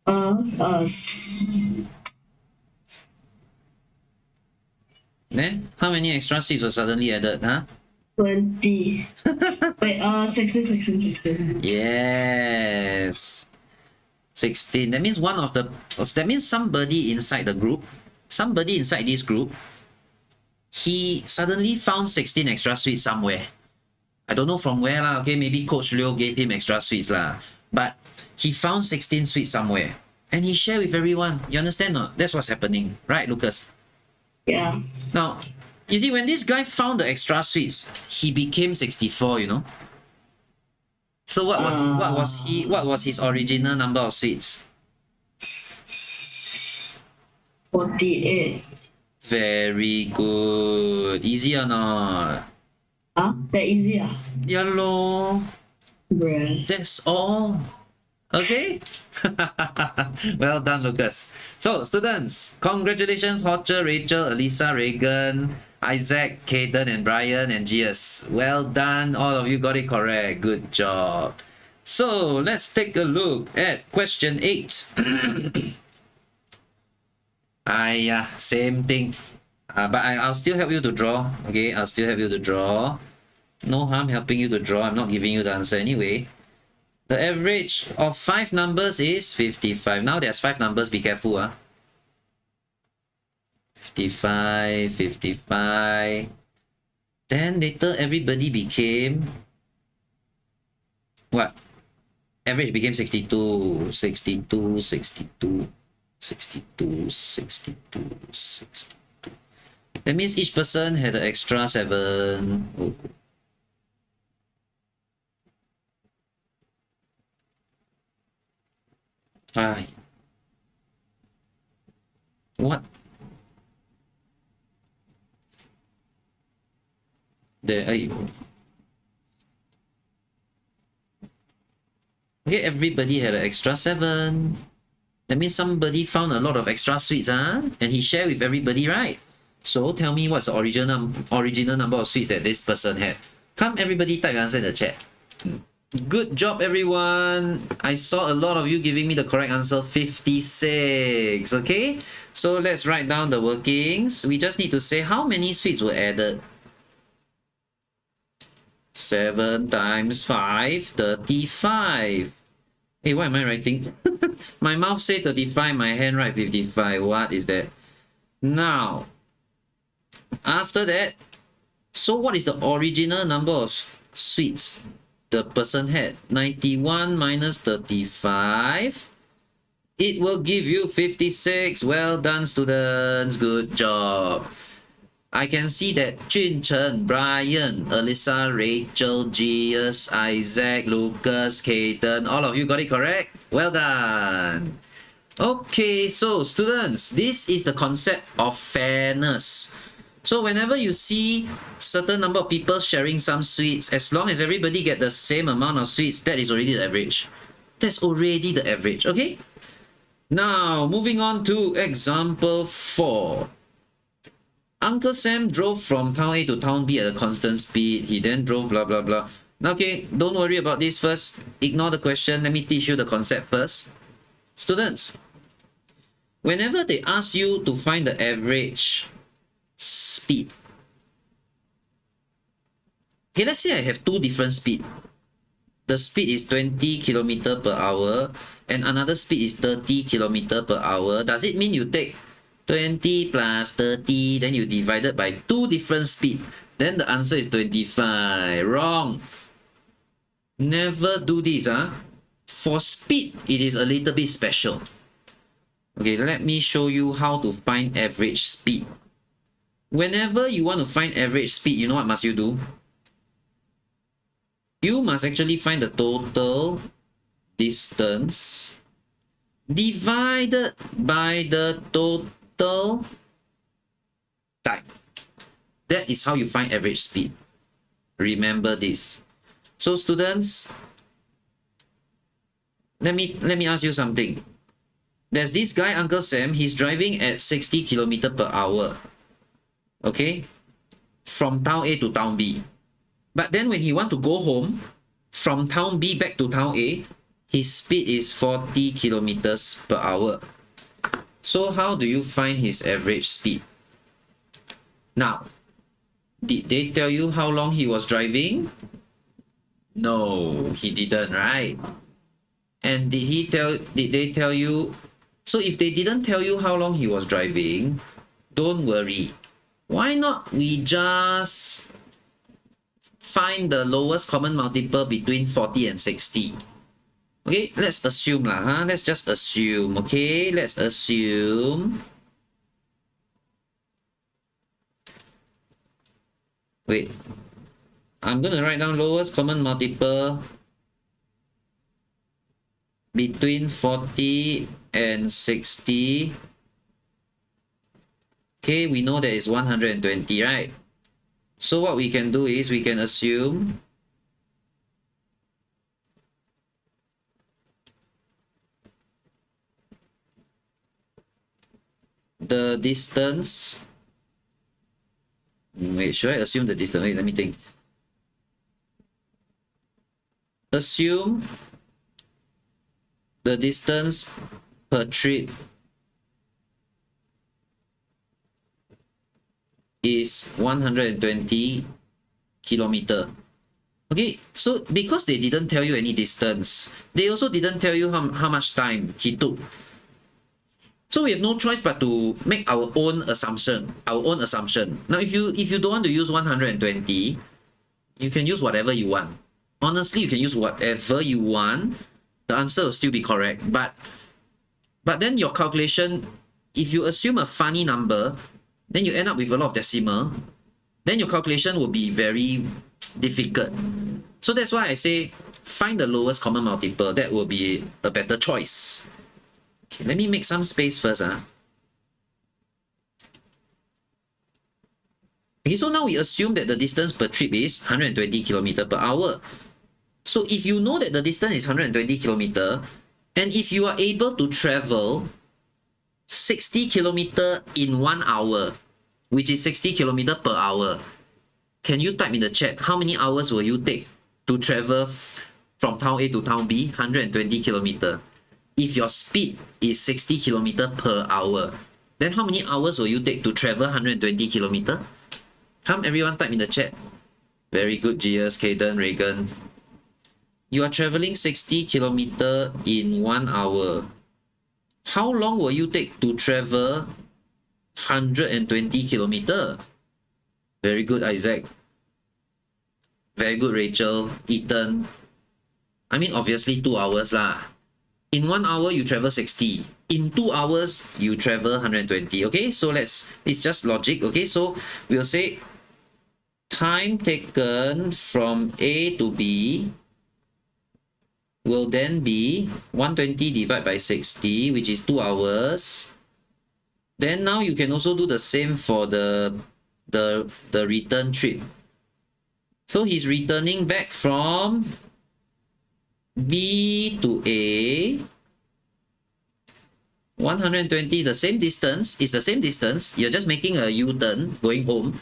How many extra sweets were suddenly added? Huh? 20. Wait, 16. Yes. 16. That means somebody inside the group, somebody inside this group, he suddenly found 16 extra sweets somewhere. I don't know from where lah, okay? Maybe Coach Leo gave him extra sweets lah. But he found 16 sweets somewhere. And he shared with everyone. You understand or not? That's what's happening. Right, Lucas? Yeah. Now, you see, when this guy found the extra sweets, he became 64, you know? So what was his original number of sweets? 48. Very good. Easy or not? That easy Yeah lor. Bruh. That's all. Okay? Well done, Lucas. So, students, congratulations, Hotcher, Rachel, Elisa, Reagan, Isaac, Caden, and Brian, and Gias. Well done. All of you got it correct. Good job. So, let's take a look at question 8. Same thing. But I'll still help you to draw. Okay, I'll still help you to draw. No harm helping you to draw. I'm not giving you the answer anyway. The average of 5 numbers is 55. Now there's 5 numbers. Be careful. 55, 55. Then later everybody became... what? Average became 62, 62, 62, 62, 62, 62. That means each person had an extra 7. Oh. Ay. What? There. Ay. Okay, everybody had an extra 7. That means somebody found a lot of extra sweets, and he shared with everybody, right? So tell me what's the original number of sweets that this person had. Come, everybody, type your answer in the chat. Good job, everyone. I saw a lot of you giving me the correct answer, 56. Okay, so let's write down the workings. We just need to say how many sweets were added. 7 times 5, 35. Hey, what am I writing? My mouth say 35, my hand write 55. What is that? Now, after that, so what is the original number of sweets the person had? 91 minus 35. It will give you 56. Well done, students. Good job. I can see that Jun Chen, Brian, Alyssa, Rachel, Gius, Isaac, Lucas, Caden, all of you got it correct. Well done. Okay, so students, this is the concept of fairness. So whenever you see certain number of people sharing some sweets, as long as everybody get the same amount of sweets, that is already the average. That's already the average, okay? Now, moving on to example 4. Uncle Sam drove from town A to town B at a constant speed. He then drove blah blah blah. Okay, don't worry about this first. Ignore the question. Let me teach you the concept first. Students, whenever they ask you to find the average speed, okay, let's say I have 2 different speed. The speed is 20 km per hour and another speed is 30 km per hour. Does it mean you take 20 plus 30, then you divide it by two different speed. Then the answer is 25. Wrong. Never do this. For speed, it is a little bit special. Okay, let me show you how to find average speed. Whenever you want to find average speed, you know what must you do? You must actually find the total distance divided by the total time. That is how you find average speed. Remember this. So students, let me ask you something. There's this guy, Uncle Sam, he's driving at 60 km per hour. Okay? From town A to town B. But then when he want to go home, from town B back to town A, his speed is 40 kilometers per hour. So how do you find his average speed? Now, did they tell you how long he was driving? No, he didn't, right? And did they tell you? So if they didn't tell you how long he was driving, don't worry. Why not we just find the lowest common multiple between 40 and 60? Okay, let's assume lah, let's just assume, okay? Let's assume. Wait, I'm gonna write down lowest common multiple between 40 and 60. Okay, we know that is 120, right? So what we can do is we can assume the distance. Wait, should I assume the distance? Wait, let me think. Assume the distance per trip is 120 kilometer. Okay, so because they didn't tell you any distance, they also didn't tell you how much time he took. So we have no choice but to make our own assumption. Now, if you don't want to use 120, you can use whatever you want. Honestly, you can use whatever you want. The answer will still be correct. But then your calculation, if you assume a funny number, then you end up with a lot of decimal, then your calculation will be very difficult. So that's why I say find the lowest common multiple. That will be a better choice. Okay, let me make some space first. Okay, so now we assume that the distance per trip is 120 km per hour. So if you know that the distance is 120 km, and if you are able to travel 60 km in 1 hour, which is 60 km per hour, can you type in the chat how many hours will you take to travel from town A to town B? 120 km. If your speed is 60 km per hour, then how many hours will you take to travel 120 km? Come, everyone, type in the chat. Very good, GS, Kaden, Reagan. You are traveling 60 km in 1 hour. How long will you take to travel 120 km? Very good, Isaac. Very good, Rachel, Ethan. I mean, obviously 2 hours lah. In 1 hour, you travel 60. In 2 hours, you travel 120. Okay, so it's just logic. Okay, so we'll say time taken from A to B will then be 120 divided by 60, which is 2 hours. Then now you can also do the same for the return trip. So he's returning back from B to A. 120, the same distance, is the same distance. You're just making a U-turn going home.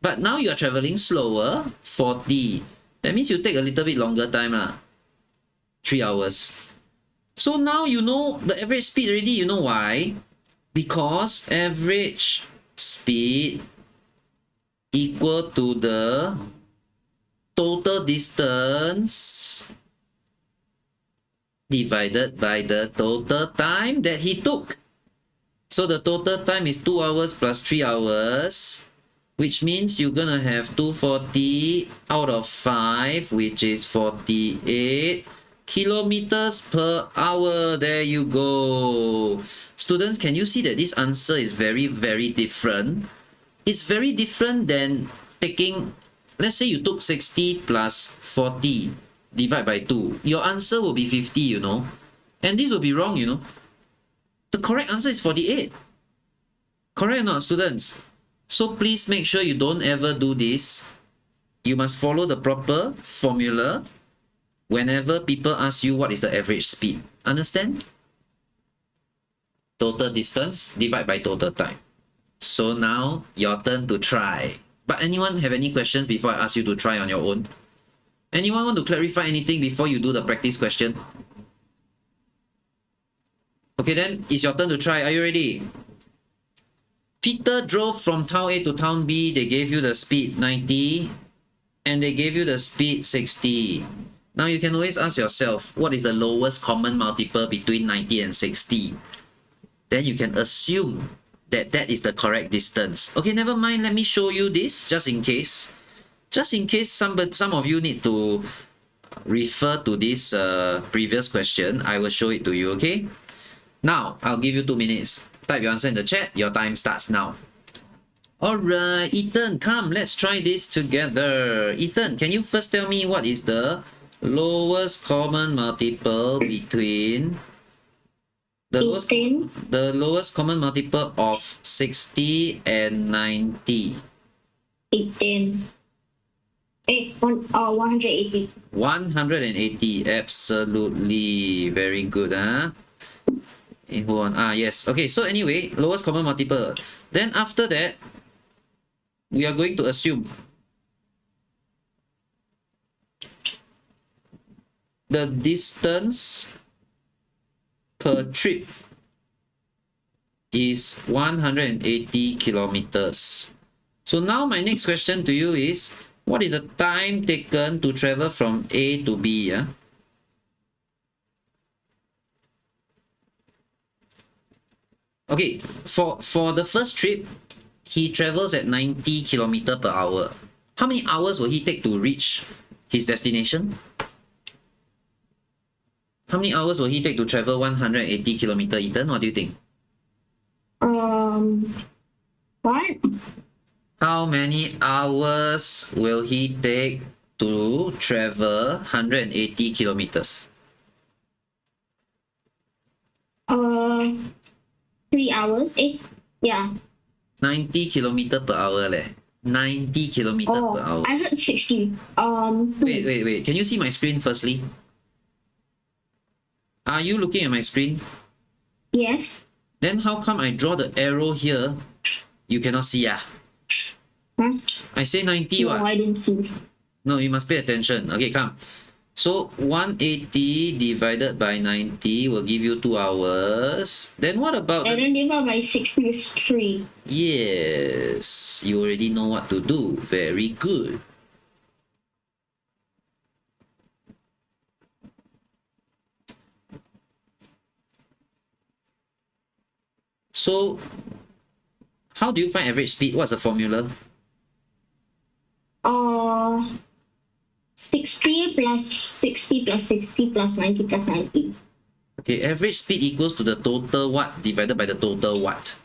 But now you're traveling slower, 40. That means you take a little bit longer time. 3 hours. So now you know the average speed already. You know why? Because average speed equal to the total distance divided by the total time that he took. So the total time is 2 hours plus 3 hours, which means you're gonna have 240 out of 5, which is 48 kilometers per hour. There you go. Students, can you see that this answer is very, very different? It's very different than taking, let's say you took 60 plus 40 divide by 2. Your answer will be 50, you know. And this will be wrong, you know. The correct answer is 48. Correct or not, students? So please make sure you don't ever do this. You must follow the proper formula whenever people ask you what is the average speed. Understand? Total distance divide by total time. So now your turn to try. But anyone have any questions before I ask you to try on your own? Anyone want to clarify anything before you do the practice question? Okay, then it's your turn to try. Are you ready? Peter drove from town A to town B. They gave you the speed 90 and they gave you the speed 60. Now you can always ask yourself, what is the lowest common multiple between 90 and 60? Then you can assume that that is the correct distance. Okay, never mind. Let me show you this just in case. Just in case some of you need to refer to this previous question, I will show it to you, okay? Now, I'll give you 2 minutes. Type your answer in the chat. Your time starts now. Alright, Ethan, come, let's try this together. Ethan, can you first tell me what is the lowest common multiple between the lowest common multiple of 60 and 90? 180. 180, absolutely. Very good, huh? Hold on. Yes. Okay, so anyway, lowest common multiple. Then after that, we are going to assume the distance per trip is 180 kilometers. So now my next question to you is, what is the time taken to travel from A to B? Yeah? Okay, for the first trip, he travels at 90 kilometers per hour. How many hours will he take to reach his destination? How many hours will he take to travel 180 kilometers, Ethan? What do you think? What? How many hours will he take to travel 180 kilometers? 3 hours? Yeah. 90 kilometers per hour leh. 90 kilometers per hour. I heard 60. Wait. Can you see my screen firstly? Are you looking at my screen? Yes. Then how come I draw the arrow here? You cannot see ah? Huh? I say 90 No, what? I didn't see. No, you must pay attention. Okay, come. So 180 divided by 90 will give you 2 hours. Then what about And then divide by 6 is 3. Yes, you already know what to do. Very good. So, how do you find average speed? What's the formula? 60 plus 60 plus 60 plus 90 plus 90. Okay, average speed equals to the total what divided by the total what?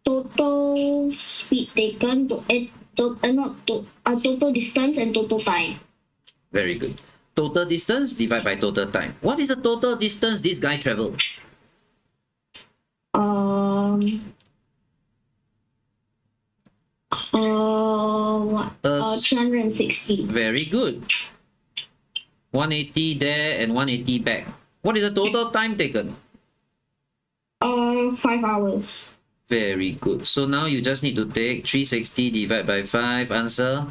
Total speed taken total distance and total time. Very good. Total distance divided by total time. What is the total distance this guy traveled? What? 360. Very good. 180 there and 180 back. What is the total time taken? 5 hours. Very good. So now you just need to take 360 divided by 5. Answer?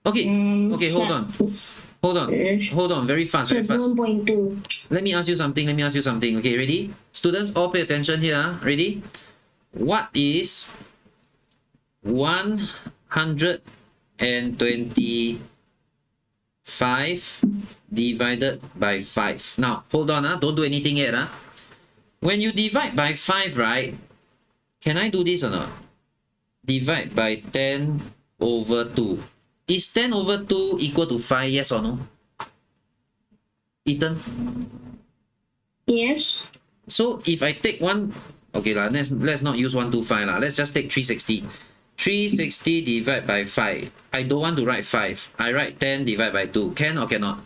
Okay. Okay, hold on. Hold on. Very fast. 1.2. Let me ask you something. Okay, ready? Students, all pay attention here. Ready? What is 125 divided by 5. Now, hold on, don't do anything yet. When you divide by 5, right? Can I do this or not? Divide by 10 over 2. Is 10 over 2 equal to 5, yes or no? Ethan? Yes. So if I take one, okay lah, let's not use 125 lah. Let's just take 360. 360 divided by 5. I don't want to write 5. I write 10 divided by 2. Can or cannot?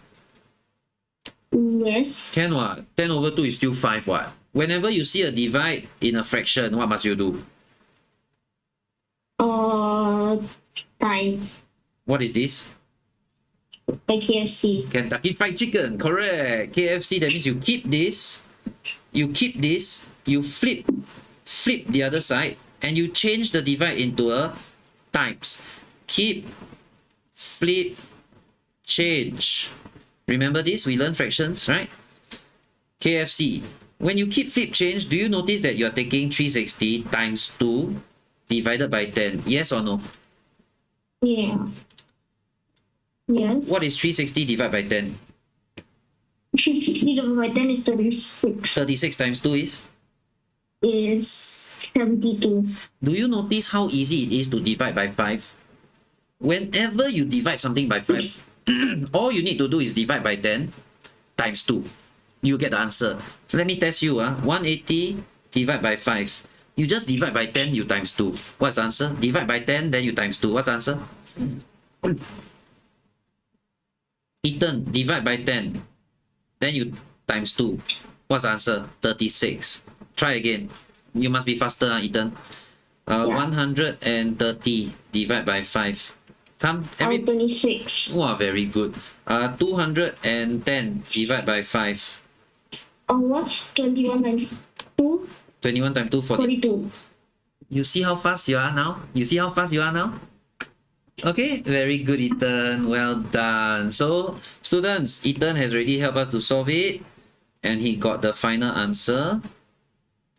Yes. Can what? 10 over 2 is still 5 what? Whenever you see a divide in a fraction, what must you do? Times. What is this? By KFC. Kentucky Fried Chicken, correct. KFC, that means you keep this, you flip the other side, and you change the divide into a times. Keep, flip, change. Remember this? We learn fractions, right? KFC. When you keep, flip, change, do you notice that you're taking 360 times 2 divided by 10? Yes or no? Yeah. Yes. What is 360 divided by 10? 360 divided by 10 is 36. 36 times 2 Is 72. Do you notice how easy it is to divide by 5? Whenever you divide something by 5, all you need to do is divide by 10 times 2. You get the answer. So let me test you. 180 divided by 5. You just divide by 10, you times 2. What's the answer? Divide by 10, then you times 2. What's the answer? Ethan, divide by 10. Then you times 2. What's the answer? 36. Try again. You must be faster, Ethan. 130 divided by 5. Come, 26. Wow, very good. 210 divided by 5. What's 21 times 2? 21 times 2, 42. You see how fast you are now? Okay, very good, Ethan. Well done. So, students, Ethan has already helped us to solve it. And he got the final answer,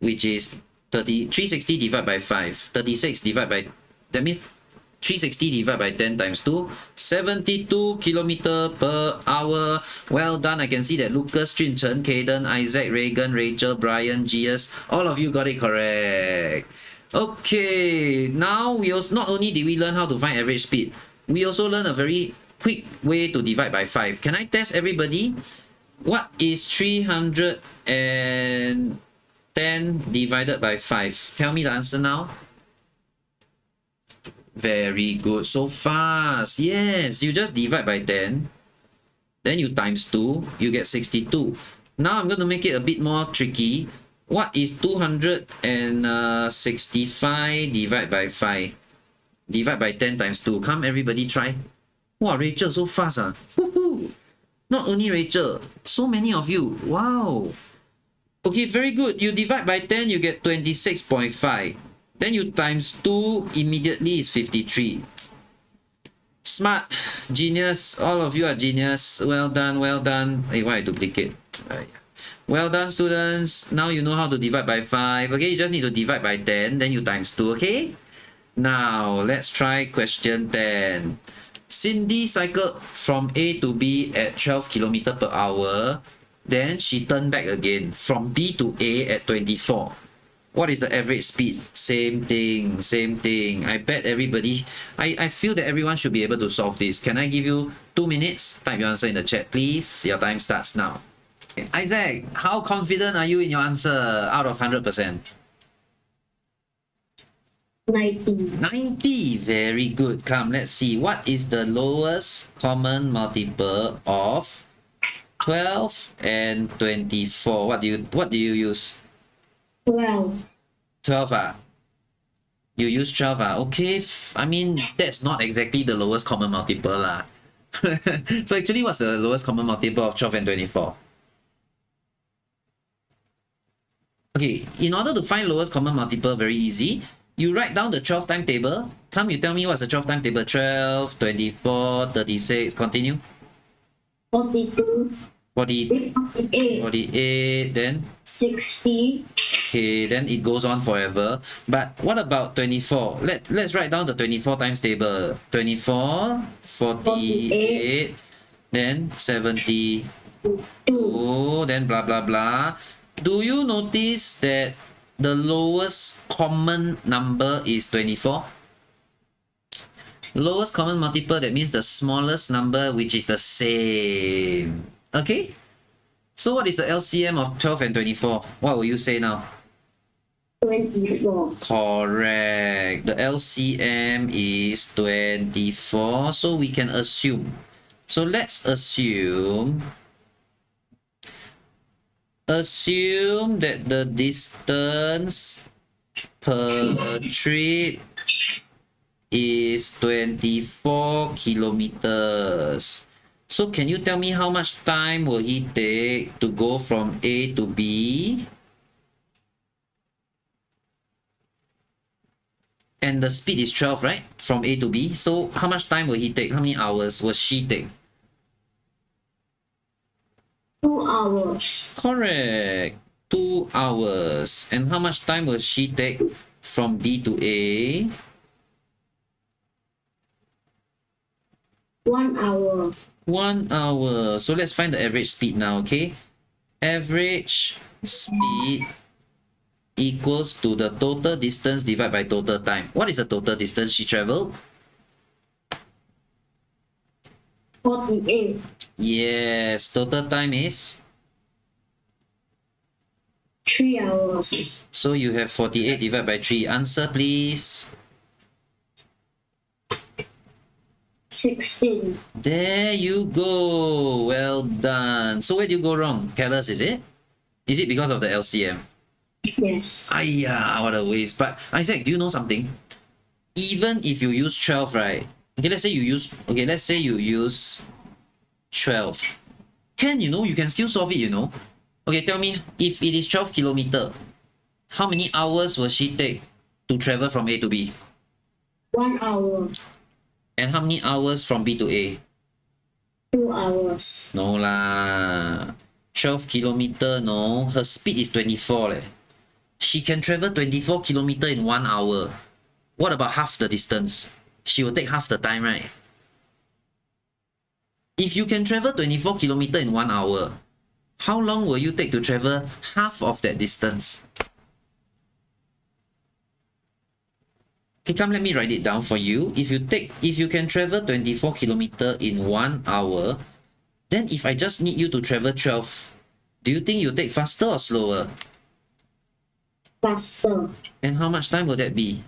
which is 360 divided by 5. 36 divided by, that means 360 divided by 10 times 2, 72 kilometer per hour. Well done. I can see that Lucas, Junchen, Caden, Isaac, Reagan, Rachel, Brian, Gias, all of you got it correct. Okay, now we also, not only did we learn how to find average speed, we also learn a very quick way to divide by 5. Can I test everybody? What is 310 divided by 5? Tell me the answer now. Very good. So fast. Yes, you just divide by 10. Then you times 2. You get 62. Now I'm going to make it a bit more tricky. What is 265 divided by 5? Divide by 10 times 2. Come, everybody try. Wow, Rachel, so fast. Woohoo! Not only Rachel, so many of you. Wow. Okay, very good. You divide by 10, you get 26.5. Then you times 2, immediately is 53. Smart. Genius. All of you are genius. Well done, well done. Hey, why I duplicate? Well done, students. Now you know how to divide by 5. Okay, you just need to divide by 10, then you times 2, okay? Now, let's try question 10. Cindy cycled from A to B at 12 km per hour. Then she turned back again from B to A at 24. What is the average speed? Same thing, same thing. I bet everybody, I feel that everyone should be able to solve this. Can I give you 2 minutes? Type your answer in the chat, please. Your time starts now. Okay. Isaac, how confident are you in your answer out of 100%? 90. 90. Very good. Come, let's see. What is the lowest common multiple of 12 and 24? What do you use? 12. 12 You use 12 Okay, I mean, that's not exactly the lowest common multiple lah. So actually, what's the lowest common multiple of 12 and 24? Okay, in order to find lowest common multiple, very easy. You write down the 12 timetable. Come, you tell me what's the 12 timetable. 12, 24, 36, continue. 42. 40, 48, 48, then 60, okay, then it goes on forever. But what about 24? Let's write down the 24 times table. 24, 48, then 72, 2. then blah blah blah. Do you notice that the lowest common number is 24? Lowest common multiple, that means the smallest number which is the same. Okay? So what is the LCM of 12 and 24? What will you say now? 24. Correct. The LCM is 24. So we can assume. So let's assume that the distance per trip is 24 kilometers. So can you tell me how much time will he take to go from A to B? And the speed is 12, right? From A to B. So how much time will he take? How many hours will she take? 2 hours. Correct. 2 hours. And how much time will she take from B to A? 1 hour. 1 hour. So let's find the average speed now, okay? Average speed equals to the total distance divided by total time. What is the total distance she traveled? 48. Yes, total time is? 3 hours. So you have 48 divided by 3. Answer, please. 16. There you go. Well done. So where do you go wrong? Careless, is it? Is it because of the LCM? Yes. Aiya, what a waste. But Isaac, do you know something? Even if you use 12, right? Okay, let's say you use 12. You can still solve it, you know. Okay, tell me, if it is 12 kilometer, how many hours will she take to travel from A to B? 1 hour. And how many hours from B to A? 2 hours. No lah. 12 kilometer, no. Her speed is 24 leh. She can travel 24 kilometer in 1 hour. What about half the distance? She will take half the time, right? If you can travel 24 kilometer in 1 hour, how long will you take to travel half of that distance? Okay, come, let me write it down for you. If you can travel 24 kilometer in 1 hour, then if I just need you to travel 12, do you think you'll take faster or slower? Faster. And how much time will that be?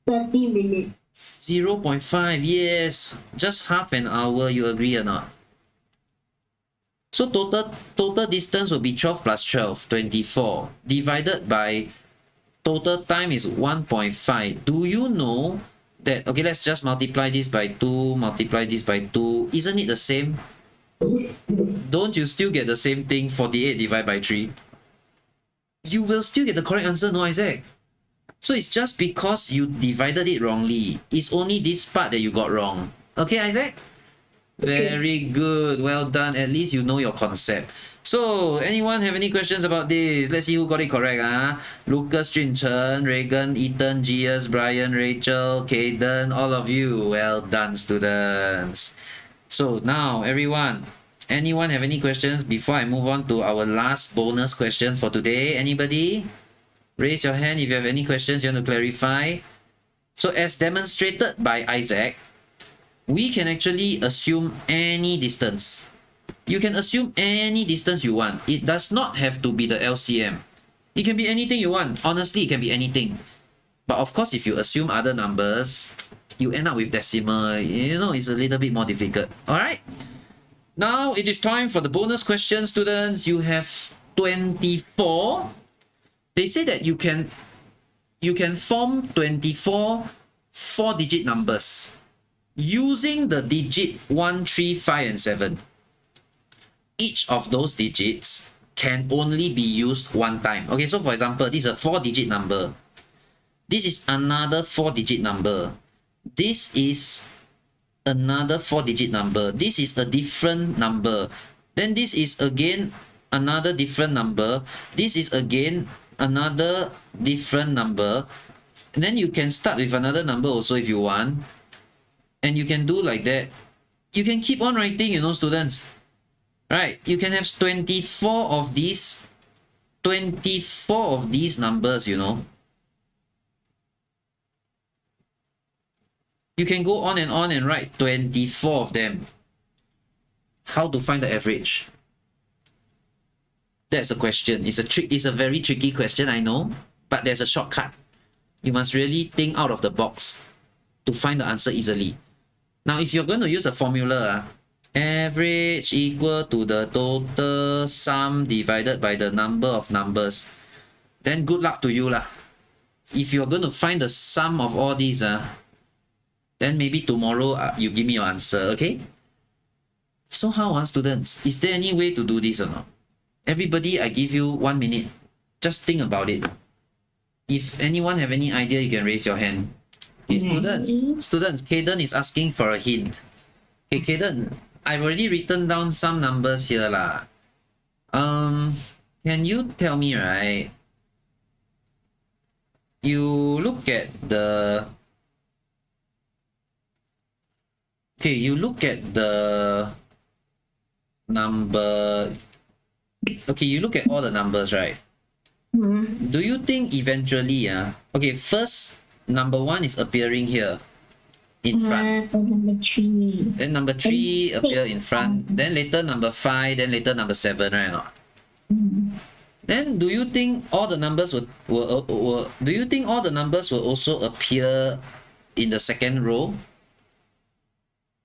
30 minutes. 0.5, yes. Just half an hour, you agree or not? So total distance will be 12 plus 12, 24, divided by total time is 1.5. Do you know that, okay, let's just multiply this by 2, multiply this by 2. Isn't it the same? Don't you still get the same thing, 48 divided by 3? You will still get the correct answer, no, Isaac? So it's just because you divided it wrongly. It's only this part that you got wrong. Okay, Isaac? Very good. Well done. At least you know your concept. So, anyone have any questions about this? Let's see who got it correct. Lucas, Junchen, Reagan, Ethan, Gias, Brian, Rachel, Kaden, all of you. Well done, students. So now, everyone, anyone have any questions before I move on to our last bonus question for today? Anybody? Raise your hand if you have any questions you want to clarify. So as demonstrated by Isaac, we can actually assume any distance. You can assume any distance you want. It does not have to be the LCM. It can be anything you want. Honestly, it can be anything. But of course, if you assume other numbers, you end up with decimal. It's a little bit more difficult. Alright? Now, it is time for the bonus question, students. You have 24. They say that you can form 24 4-digit numbers using the digit 1, 3, 5, and 7. Each of those digits can only be used one time. Okay, so for example, this is a 4-digit number. This is another 4-digit number. This is another 4-digit number. This is a different number. Then this is again another different number. This is again another different number. And then you can start with another number also if you want. And you can do like that. You can keep on writing, you know, students. Right? You can have 24 of these. 24 of these numbers, you know. You can go on and write 24 of them. How to find the average? That's a question. It's a very tricky question, I know, but there's a shortcut. You must really think out of the box to find the answer easily. Now, if you're going to use the formula, average equal to the total sum divided by the number of numbers, then good luck to you lah. If you're going to find the sum of all these, then maybe tomorrow you give me your answer, okay? So how, students? Is there any way to do this or not? Everybody, I give you 1 minute. Just think about it. If anyone have any idea, you can raise your hand. Okay, students, Kaden is asking for a hint. Okay, Kaden, I've already written down some numbers here lah. Can you tell me, right? You look at the... Okay, you look at the number... Okay, you look at all the numbers, right? Do you think eventually, okay, first, number 1 is appearing here in front. Number 3. Then number 3 appear in front. Then later number 5. Then later number 7, right? Or not? Then do you think all the numbers do you think all the numbers will also appear in the second row?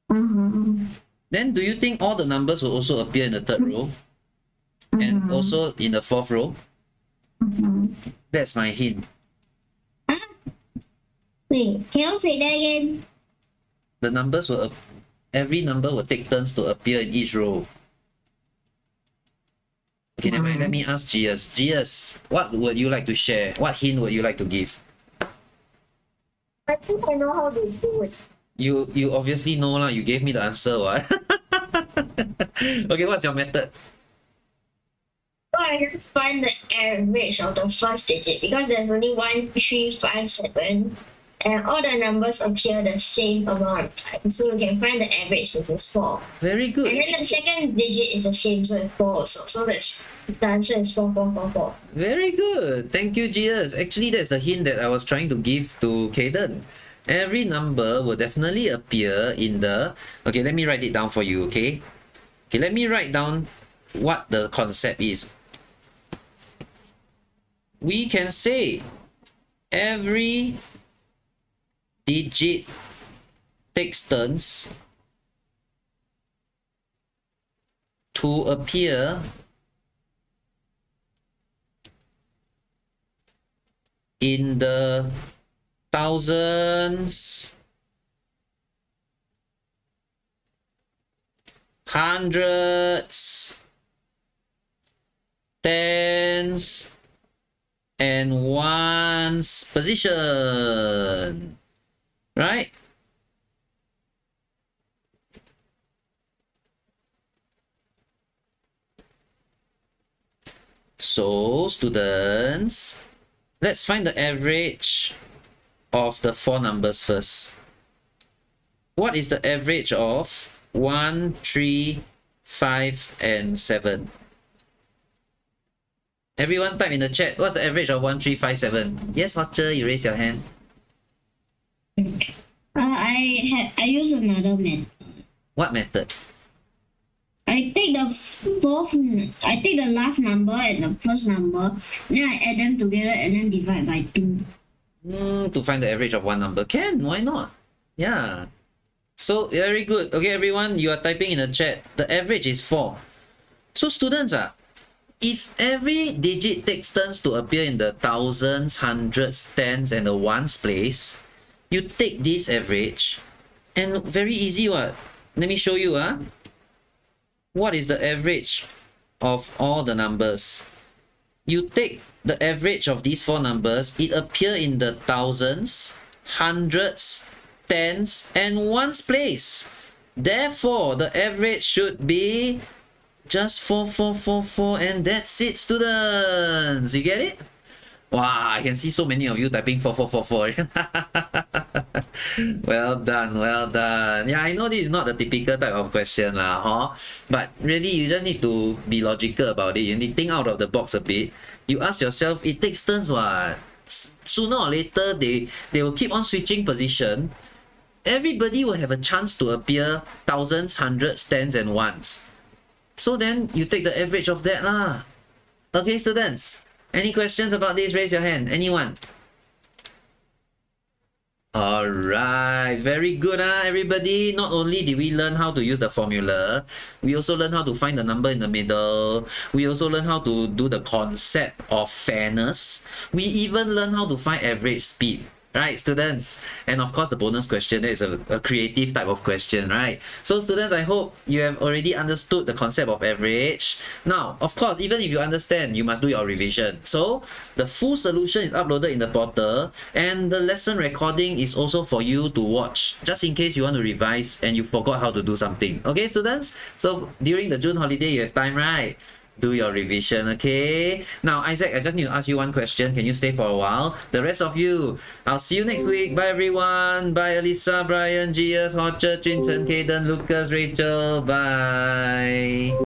Then do you think all the numbers will also appear in the third row? And also in the fourth row? That's my hint. Wait, can you say that again? The numbers will, every number will take turns to appear in each row. Okay, never mind. Let me ask Gius. Gius, what would you like to share? What hint would you like to give? I think I know how to do it. You obviously know lah. You gave me the answer, what? Okay, what's your method? So I just find the average of the first digit because there's only 1, 3, 5, 7, and all the numbers appear the same amount of time. So you can find the average, which is 4. Very good. And then the second digit is the same, so it's 4 also. So that's the answer is 4, 4, 4, 4. Very good. Thank you, Gius. Actually, that's the hint that I was trying to give to Kaden. Every number will definitely appear in the... Okay, let me write it down for you, okay? Okay, let me write down what the concept is. We can say every digit takes turns to appear in the thousands, hundreds, tens, and ones position, right? So, students, let's find the average of the 4 numbers first. What is the average of 1, 3, 5, and 7? Everyone type in the chat, what's the average of 1, 3, 5, 7? Yes, Archer, you raise your hand. I use another method. What method? I take the last number and the first number, then I add them together and then divide by 2. To find the average of one number. Can, why not? Yeah. So, very good. Okay, everyone, you are typing in the chat. The average is 4. So, students, if every digit takes turns to appear in the thousands, hundreds, tens, and the ones place, you take this average, and very easy, what? Let me show you, What is the average of all the numbers? You take the average of these 4 numbers, it appear in the thousands, hundreds, tens, and ones place. Therefore, the average should be Just 4, and that's it, students. You get it? Wow, I can see so many of you typing 4. Well done, well done. Yeah, I know this is not the typical type of question lah, huh? But really, you just need to be logical about it. You need to think out of the box a bit. You ask yourself, it takes turns what? Sooner or later, they will keep on switching position. Everybody will have a chance to appear thousands, hundreds, tens, and ones. So then you take the average of that lah. Okay, students? Any questions about this? Raise your hand. Anyone? Alright, very good everybody. Not only did we learn how to use the formula, we also learn how to find the number in the middle. We also learn how to do the concept of fairness. We even learn how to find average speed. Right, students? And of course, the bonus question, that is a creative type of question, right? So students, I hope you have already understood the concept of average. Now, of course, even if you understand, you must do your revision. So, the full solution is uploaded in the portal, and the lesson recording is also for you to watch, just in case you want to revise and you forgot how to do something. Okay, students? So, during the June holiday, you have time, right? Do your revision, okay? Now, Isaac, I just need to ask you one question. Can you stay for a while? The rest of you, I'll see you next week. Bye, everyone. Bye, Elisa, Brian, Gias, Horcher, Chin Chen, Kaden, Lucas, Rachel. Bye.